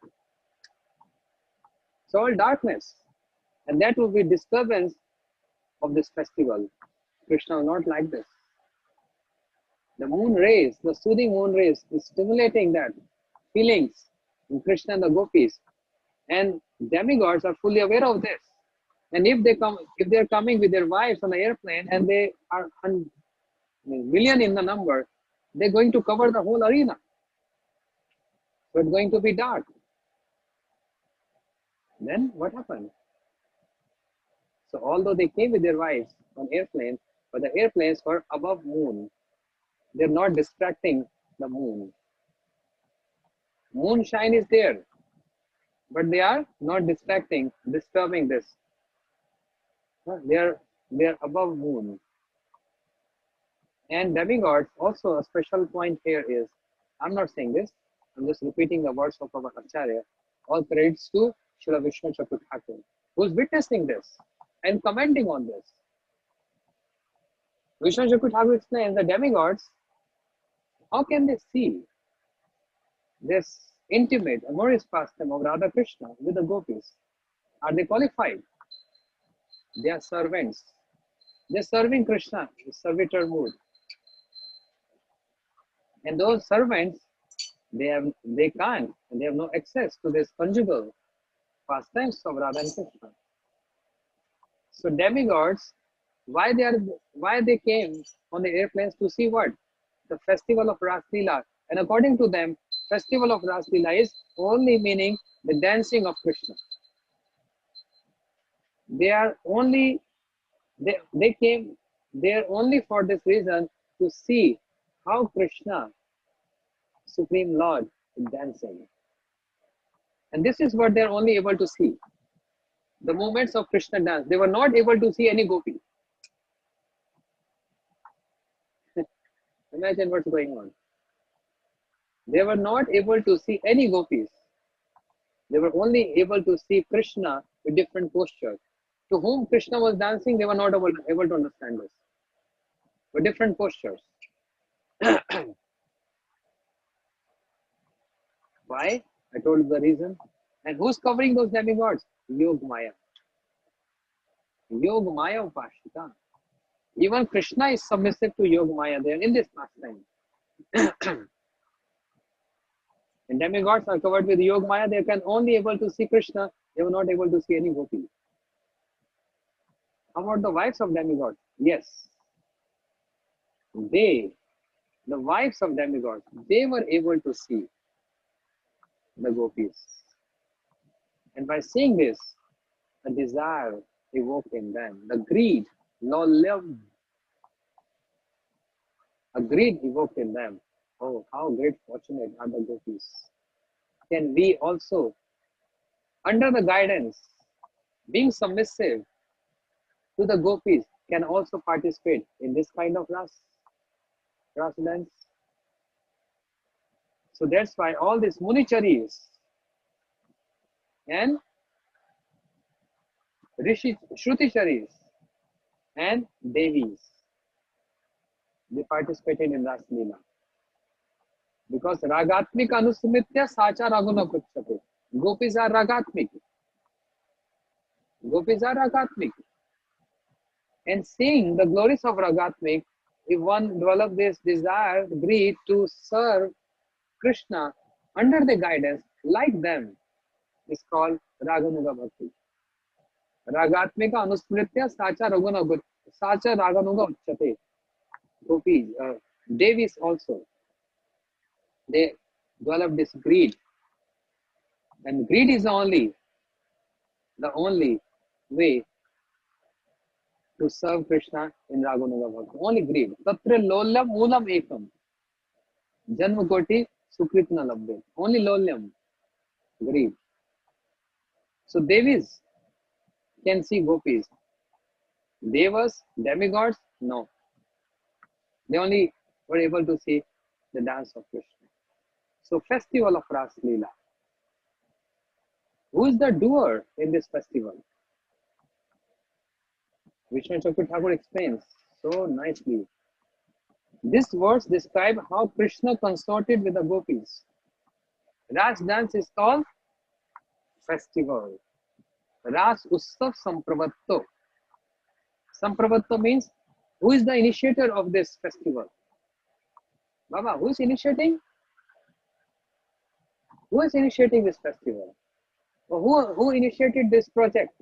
A: It's all darkness. And that will be disturbance of this festival. Krishna will not like this. The moon rays, the soothing moon rays is stimulating that feelings in Krishna and the gopis. And demigods are fully aware of this. And if they're coming with their wives on the airplane and they are million in the number, they're going to cover the whole arena. So it's going to be dark. Then what happened? So although they came with their wives on airplanes, but the airplanes were above moon. They're not distracting the moon. Moonshine is there, but they are not disturbing this. They are above moon. And demigods, also a special point here is, I'm not saying this, I'm just repeating the words of our Acharya. All credits to Srila Vishnu Chakra Thakur, who's witnessing this and commenting on this. Vishnu Chakra Thakur explains the demigods, how can they see this intimate, amorous pastime of Radha Krishna with the gopis. Are they qualified? They are servants. They're serving Krishna in servitor mood. And those servants, they can't, and they have no access to this conjugal pastimes of Radha and Krishna. So demigods, why they came on the airplanes to see what? The festival of Ras Lila. And according to them, festival of Ras Lila is only meaning the dancing of Krishna. They are only they came there only for this reason, to see how Krishna, Supreme Lord, is dancing. And this is what they are only able to see. The movements of Krishna dance. They were not able to see any gopi. Imagine what's going on. They were not able to see any gopis. They were only able to see Krishna with different postures. To whom Krishna was dancing, they were not able to understand this. With different postures. Why? I told you the reason. And who's covering those demigods? Yog Maya. Yog Maya Upashita. Even Krishna is submissive to Yog Maya there in this pastime. And demigods are covered with Yog Maya. They can only able to see Krishna. They were not able to see any gopi. How about the wives of demigods? Yes. The wives of demigods, they were able to see the gopis. And by seeing this, a desire evoked in them, the greed, lolyam, a greed evoked in them. Oh, how great fortunate are the gopis. Can we also, under the guidance, being submissive to the gopis, can also participate in this kind of ras dance? So that's why all these municharis and Shruticharis and Devis, they participated in Ras Leela. Because Ragatmik Anusmitya Sacha Raguna Prachate. Gopis are Ragatmik. Gopis are Ragatmik. And seeing the glories of Ragatmik, if one develops this desire, greed to serve Krishna under the guidance like them, is called Raganuga Bhakti. Ragatmika Anusmritya Sacha Raganuga Uchate. Gopis, Devis also, they develop this greed. And greed is the only way to serve Krishna in Raganuga Bhakti. Only greed. Tatra lolyam moolam ekam. Janma koti sukritna labde. Only lolyam, greed. So Devis can see gopis. Devas, demigods, no. They only were able to see the dance of Krishna. So festival of Ras Leela. Who is the doer in this festival? Vishnu Chakra Thakur explains so nicely. This verse describes how Krishna consorted with the gopis. Ras dance is called festival. Ras Utsav Sampravatto. Sampravatto means who is the initiator of this festival? Baba, who is initiating? Who is initiating this festival? Or who initiated this project?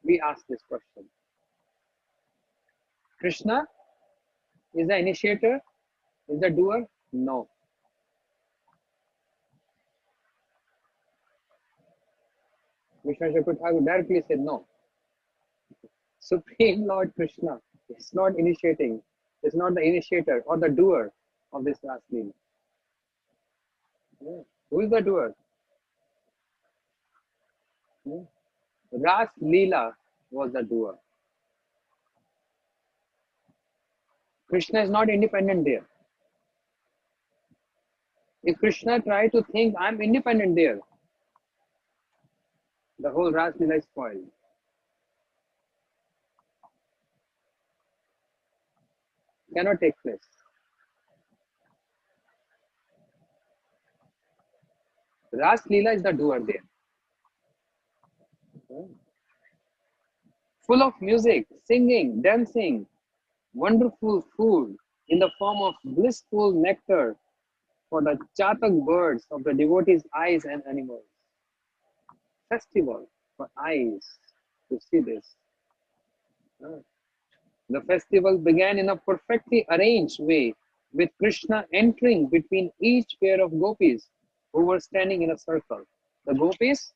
A: We ask this question. Krishna is the initiator? Is the doer? No. Vishnu Chakra Thakur directly said no. Supreme Lord Krishna is not initiating, is not the initiator or the doer of this Ras Leela. Yeah. Who is the doer? Yeah. Ras Leela was the doer. Krishna is not independent there. If Krishna tried to think, I'm independent there, the whole Ras Leela is spoiled. Cannot take place. Ras Leela is the doer there. Full of music, singing, dancing, wonderful food in the form of blissful nectar for the chatak birds of the devotees' eyes and animals. Festival for eyes to see this. Uh, The festival began in a perfectly arranged way, with Krishna entering between each pair of gopis who were standing in a circle. The gopis,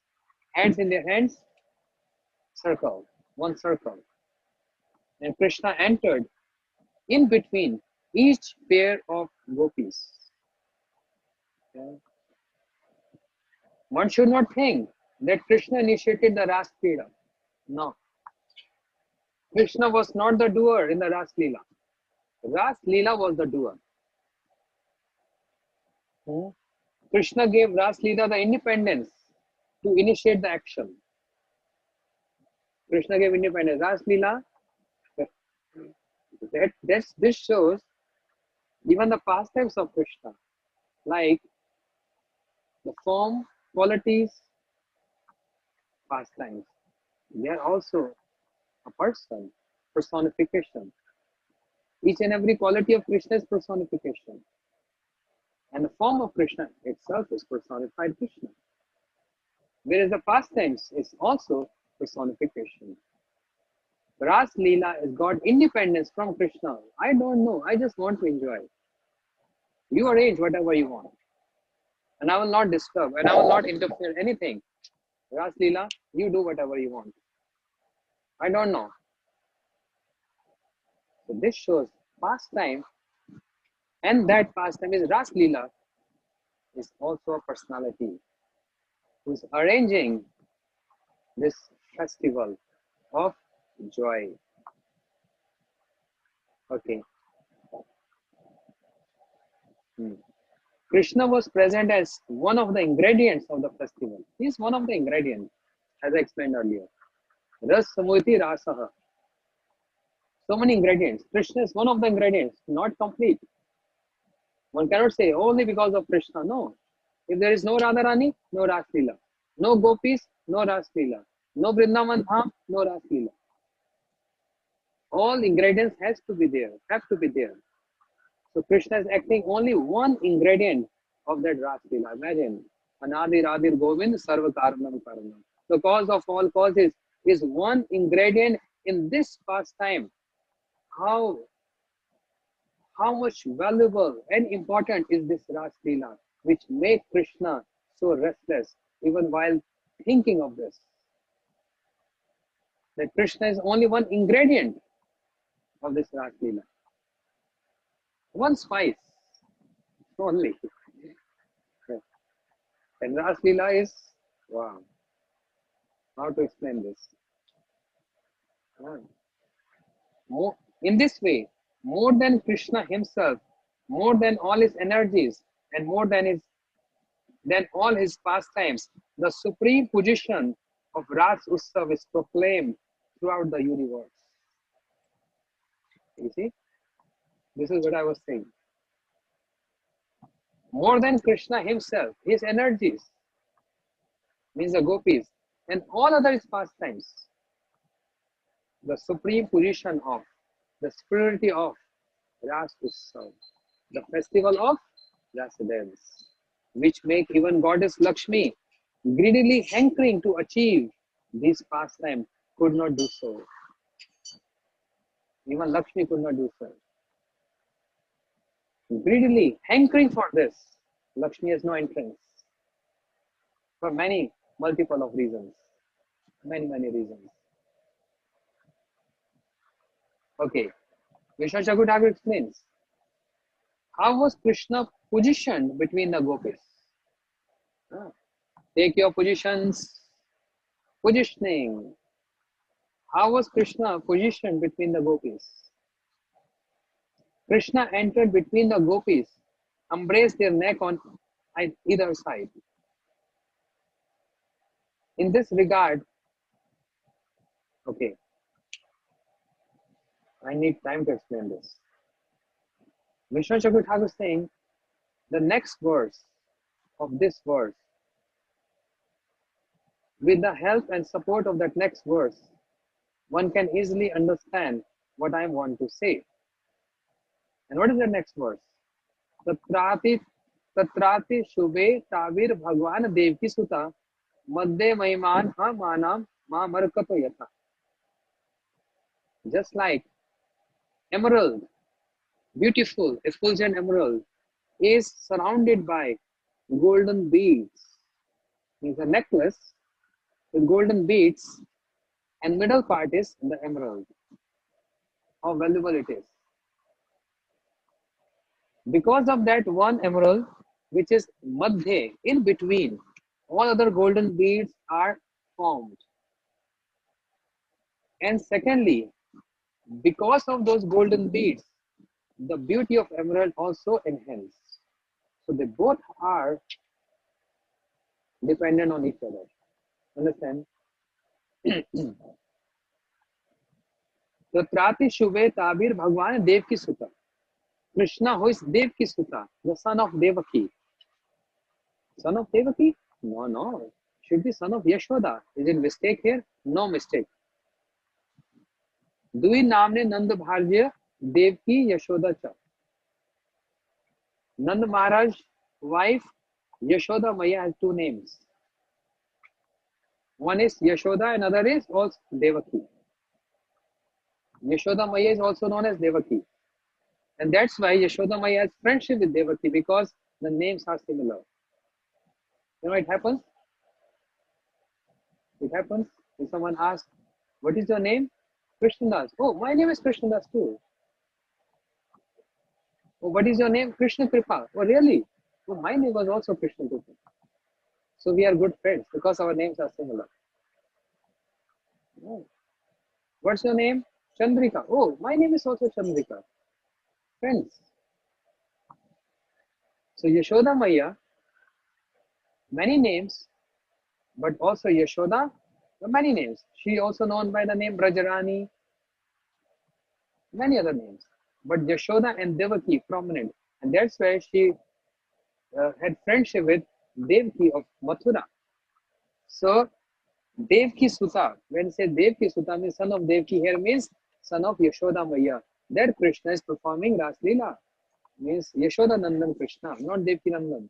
A: hands in their hands, circle, one circle. And Krishna entered in between each pair of gopis. Okay. One should not think that Krishna initiated the Ras Leela. No, Krishna was not the doer in the Ras Leela. Ras Leela was the doer. Hmm. Krishna gave Ras Leela the independence to initiate the action. Krishna gave independence. Ras Leela, this shows even the pastimes of Krishna, like the form, qualities, pastimes. They are also a person, personification. Each and every quality of Krishna is personification. And the form of Krishna itself is personified Krishna. Whereas the pastimes is also personification. Ras Leela has got independence from Krishna. I don't know. I just want to enjoy. You arrange whatever you want. And I will not disturb and I will not interfere anything. Ras Leela, you do whatever you want. I don't know. So this shows pastime, and that pastime is Ras Leela is also a personality who is arranging this festival of joy. Okay. Hmm. Krishna was present as one of the ingredients of the festival. He is one of the ingredients, as I explained earlier. Ras Samurti Rasaha. So many ingredients. Krishna is one of the ingredients, not complete. One cannot say only because of Krishna. No. If there is no Radharani, no Ras Leela. No Gopis, no Ras Leela. No Vrindavan Dham, no Ras Leela. All ingredients has to be there, have to be there. So Krishna is acting only one ingredient of that Ras Leela. Imagine. Anadi Radhir Govind Sarva Karanam Karanam. The cause of all causes is one ingredient in this pastime. How much valuable and important is this Ras Leela, which made Krishna so restless even while thinking of this. That Krishna is only one ingredient of this Ras Leela. One spice only. And Ras Leela is, wow, how to explain this? More, in this way, more than Krishna himself, more than all his energies, and more than all his pastimes, the supreme position of Ras Utsav is proclaimed throughout the universe. You see, this is what I was saying. More than Krishna himself, his energies, means the gopis, and all other pastimes, the supreme position of, the superiority of Ras Utsav, the festival of Rasa dance, which make even goddess Lakshmi greedily hankering to achieve this pastime could not do so. Even Lakshmi could not do so. Greedily hankering for this, Lakshmi has no entrance for many multiple of reasons. Many reasons. Okay. Vishnu Chakur Thakur explains, how was Krishna positioned between the gopis? Take your positions. Positioning. How was Krishna positioned between the gopis? Krishna entered between the gopis, embraced their neck on either side. In this regard, okay, I need time to explain this. Vishnu Chakur Thakur is saying the next verse of this verse With the help and support of that next verse, one can easily understand what I want to say. And what is the next verse? तत्राति तत्राति शुभे ताविर भगवान देव की सुता मध्य महिमान हा मानाम मा मरकतो यथा. Just like emerald, beautiful, effulgent emerald is surrounded by golden beads. It's a necklace with golden beads, and middle part is the emerald. How valuable it is. Because of that one emerald, which is madhya, in between, all other golden beads are formed. And secondly, because of those golden beads, the beauty of emerald also enhanced. So they both are dependent on each other. Understand? So Trati Shubhe Tabir Bhagwan Dev ki Suta. Krishna, who is Dev ki Suta, the son of Devaki. Son of Devaki? No, no. Should be son of Yashoda. Is it mistake here? No mistake. Dui namne Nand Bharya Dev ki Yashoda cha. Nand Maharaj wife Yashoda Maya has two names. One is Yashoda, another is also Devaki. Yashoda Maya is also known as Devaki. And that's why Yashoda Maya has friendship with Devaki, because the names are similar. You know, it happens. It happens when someone asks, what is your name? Krishnadas. Oh, my name is Krishnadas too. Oh, what is your name? Krishna Kripa. Oh, really? Oh, my name was also Krishna Kripa. So we are good friends because our names are similar. Oh. What's your name? Chandrika. Oh, my name is also Chandrika. Friends. So Yashoda Maya, many names, but also Yashoda, many names. She also known by the name Brajarani, many other names. But Yashoda and Devaki prominent. And that's where she had friendship with Devaki of Mathura. So Devki Suta, when say Devki Suta means son of Devki, here means son of Yashoda Maya. That Krishna is performing Ras Lila. Means Yashoda Nandan Krishna, not Devki Nandan.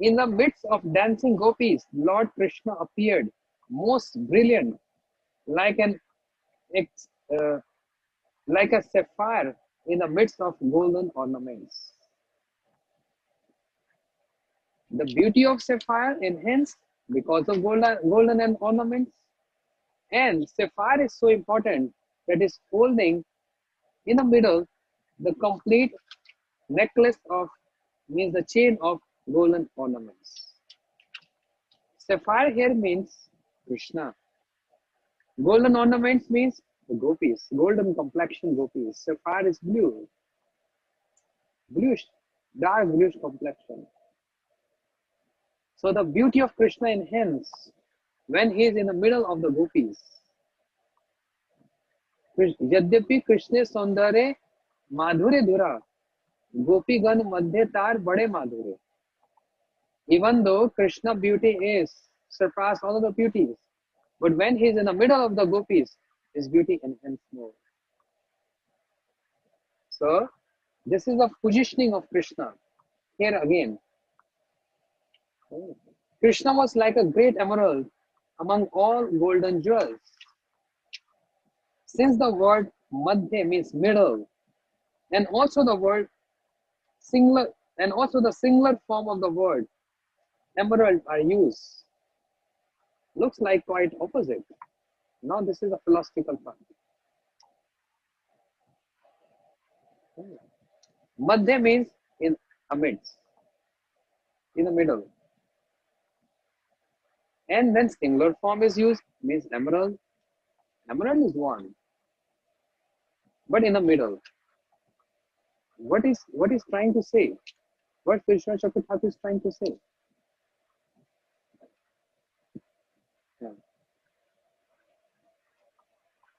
A: In the midst of dancing gopis, Lord Krishna appeared most brilliant, like an uh, like a sapphire in the midst of golden ornaments. The beauty of sapphire enhanced because of golden and ornaments. And sapphire is so important that is holding in the middle the complete necklace of, means the chain of golden ornaments. Sapphire here means Krishna. Golden ornaments means the gopis, golden complexion gopis. Sapphire is blue, bluish, dark bluish complexion. So the beauty of Krishna enhanced when he is in the middle of the gopis. यद्यपि कृष्ण सौंदर्य माधुर्य धुरा गोपी गण मध्य तार बड़े माधुर्य. Even though Krishna beauty is surpassed all of the beauties, but when he is in the middle of the gopis, his beauty enhances more. So this is the positioning of Krishna. Here again, Krishna was like a great emerald among all golden jewels. Since the word madhya means middle, and also the word singular, and also the singular form of the word emerald are used, looks like quite opposite. Now this is a philosophical part. Madhya means in amidst, in the middle. And when singular form is used, means emerald. Emerald is one, but in the middle. What is trying to say? What Krishna Chakravarti is trying to say? Yeah.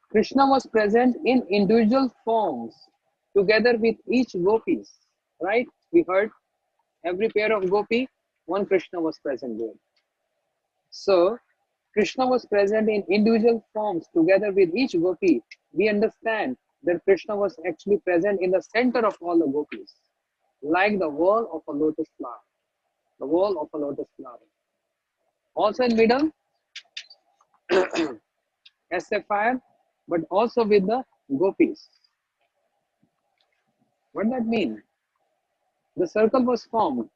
A: Krishna was present in individual forms together with each gopis. Right? We heard every pair of gopi, one Krishna was present there. So Krishna was present in individual forms together with each gopi. We understand that Krishna was actually present in the center of all the gopis, like the wall of a lotus flower. The wall of a lotus flower. Also in middle, as sapphire, but also with the gopis. What does that mean? The circle was formed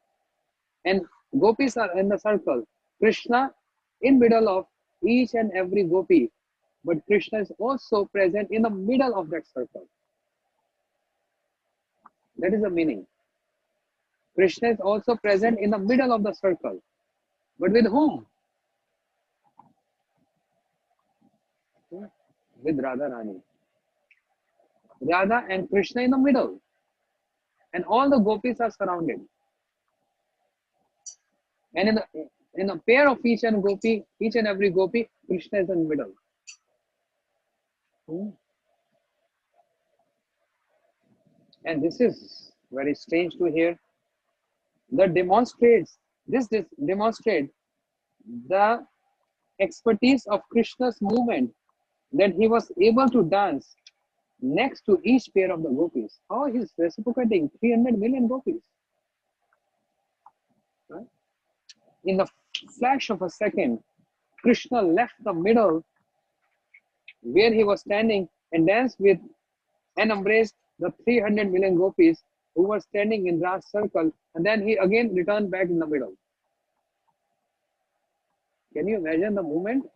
A: and gopis are in the circle. Krishna in middle of each and every gopi, but Krishna is also present in the middle of that circle. That is the meaning. Krishna is also present in the middle of the circle. But with whom? With Radha Rani. Radha and Krishna in the middle. And all the gopis are surrounded. And in a pair of each and every gopi, Krishna is in the middle. And this is very strange to hear. This demonstrates the expertise of Krishna's movement, that he was able to dance next to each pair of the gopis. How he is reciprocating 300 million gopis. Right? In the flash of a second, Krishna left the middle where he was standing and danced with and embraced the 300 million gopis who were standing in Ras circle, and then he again returned back in the middle. Can you imagine the movement?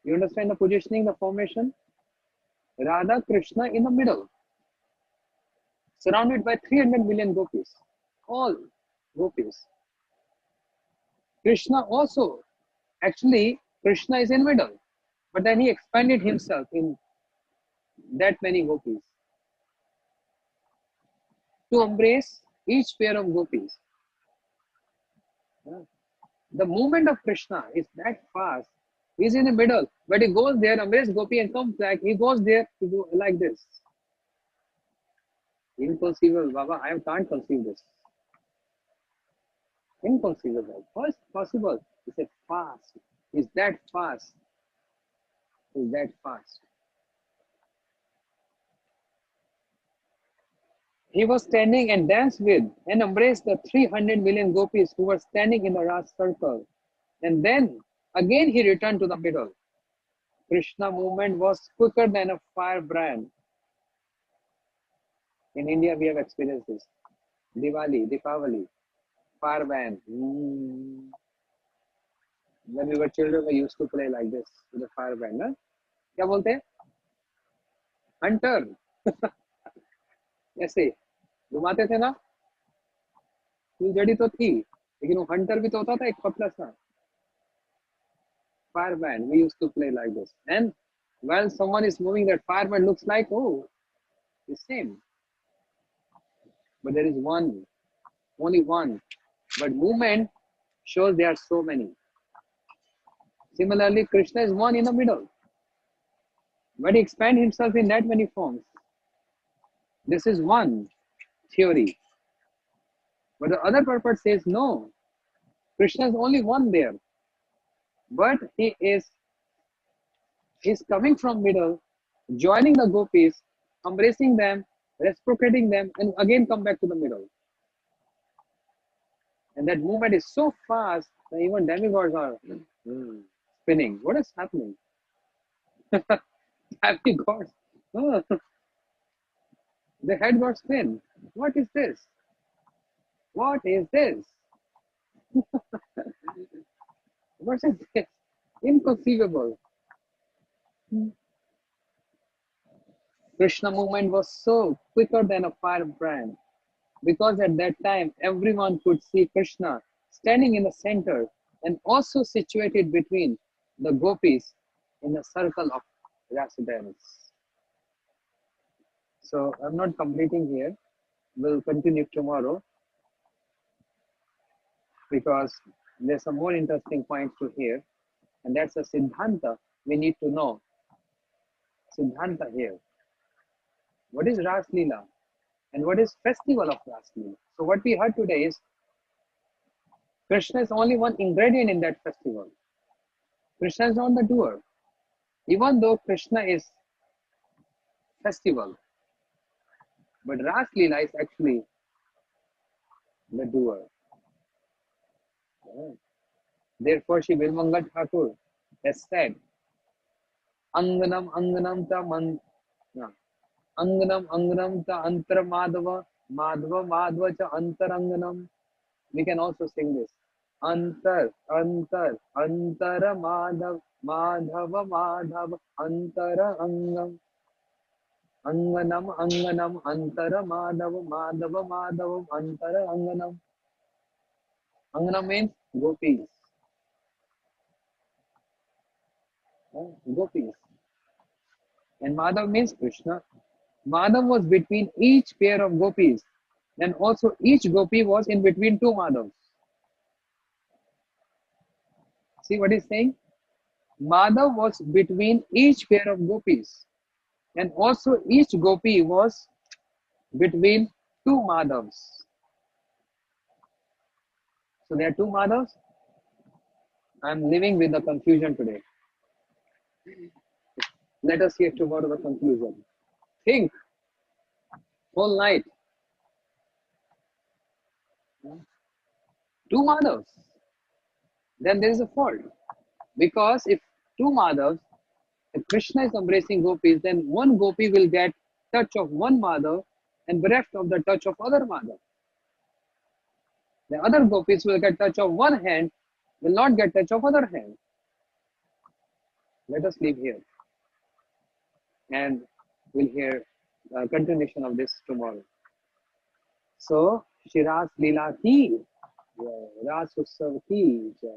A: You understand the positioning, the formation? Radha Krishna in the middle, surrounded by 300 million gopis, all gopis. Krishna also, actually, Krishna is in middle, but then he expanded himself in that many gopis to embrace each pair of gopis. The movement of Krishna is that fast. He's in the middle, but he goes there, embraces gopi and comes back. He goes there to go like this. Inconceivable, Baba. I can't conceive this. Inconceivable. How is it possible? He said fast. Is that fast? Is that fast? He was standing and danced with and embraced the 300 million gopis who were standing in the Ras circle. And then again he returned to the middle. Krishna movement was quicker than a firebrand. In India, we have experienced this. Deepavali, firebrand. When we were children, we used to play like this with a firebrand. Huh? क्या बोलते हैं? Hunter. ऐसे घुमाते थे ना? फुलझड़ी तो थी, लेकिन वो hunter भी तो होता था एक पतला सा. Firebrand. We used to play like this. And while someone is moving, that firebrand looks like, oh, the same. But there is one, only one. But movement shows there are so many. Similarly, Krishna is one in the middle, but he expands himself in that many forms. This is one theory. But the other purport says no, Krishna is only one there, but he's coming from middle, joining the gopis, embracing them, reciprocating them, and again come back to the middle. And that movement is so fast that even demigods are spinning. What is happening? Demigods. Oh, the head got spin. What is this? What is this? What is this? Inconceivable. Krishna movement was so quicker than a firebrand, because at that time everyone could see Krishna standing in the center and also situated between the gopis in the circle of Rasa dance. So I'm not completing here. We'll continue tomorrow because there's some more interesting points to hear, and that's a Siddhanta we need to know. Siddhanta here. What is Ras Lila? And what is festival of Ras Lila? So what we heard today is Krishna is only one ingredient in that festival. Krishna is not the doer. Even though Krishna is festival, but Ras Leela is actually the doer. Yeah. Therefore, Shri Bilmangal Thakur has said, Anganam Anganam ta man, yeah. Anganam Anganam ta antar madhava, madhava madhava cha antaranganam. We can also sing this. Antar, antar, antara madhav, madhava madhav, antara angam. Anganam, Anganam, Antara Madhava, Madhava, Madhavam, Antara Anganam. Anganam means gopis. Gopis. And Madhav means Krishna. Madhav was between each pair of gopis. And also each gopi was in between two Madhavs. See what he's saying? Madhav was between each pair of gopis. And also each gopi was between two Madhavs. So there are two Madhavs. I'm living with the confusion today. Let us hear tomorrow the conclusion. Think whole night. Two Madhavs. Then there is a fault. Because if two Madhavs, if Krishna is embracing gopis, then one gopi will get touch of one Madhav and bereft of the touch of other Madhav. The other gopis will get touch of one hand, will not get touch of other hand. Let us leave here. And we'll hear continuation of this tomorrow. So, Shiraz Lila ki, Ras Utsav ki jai.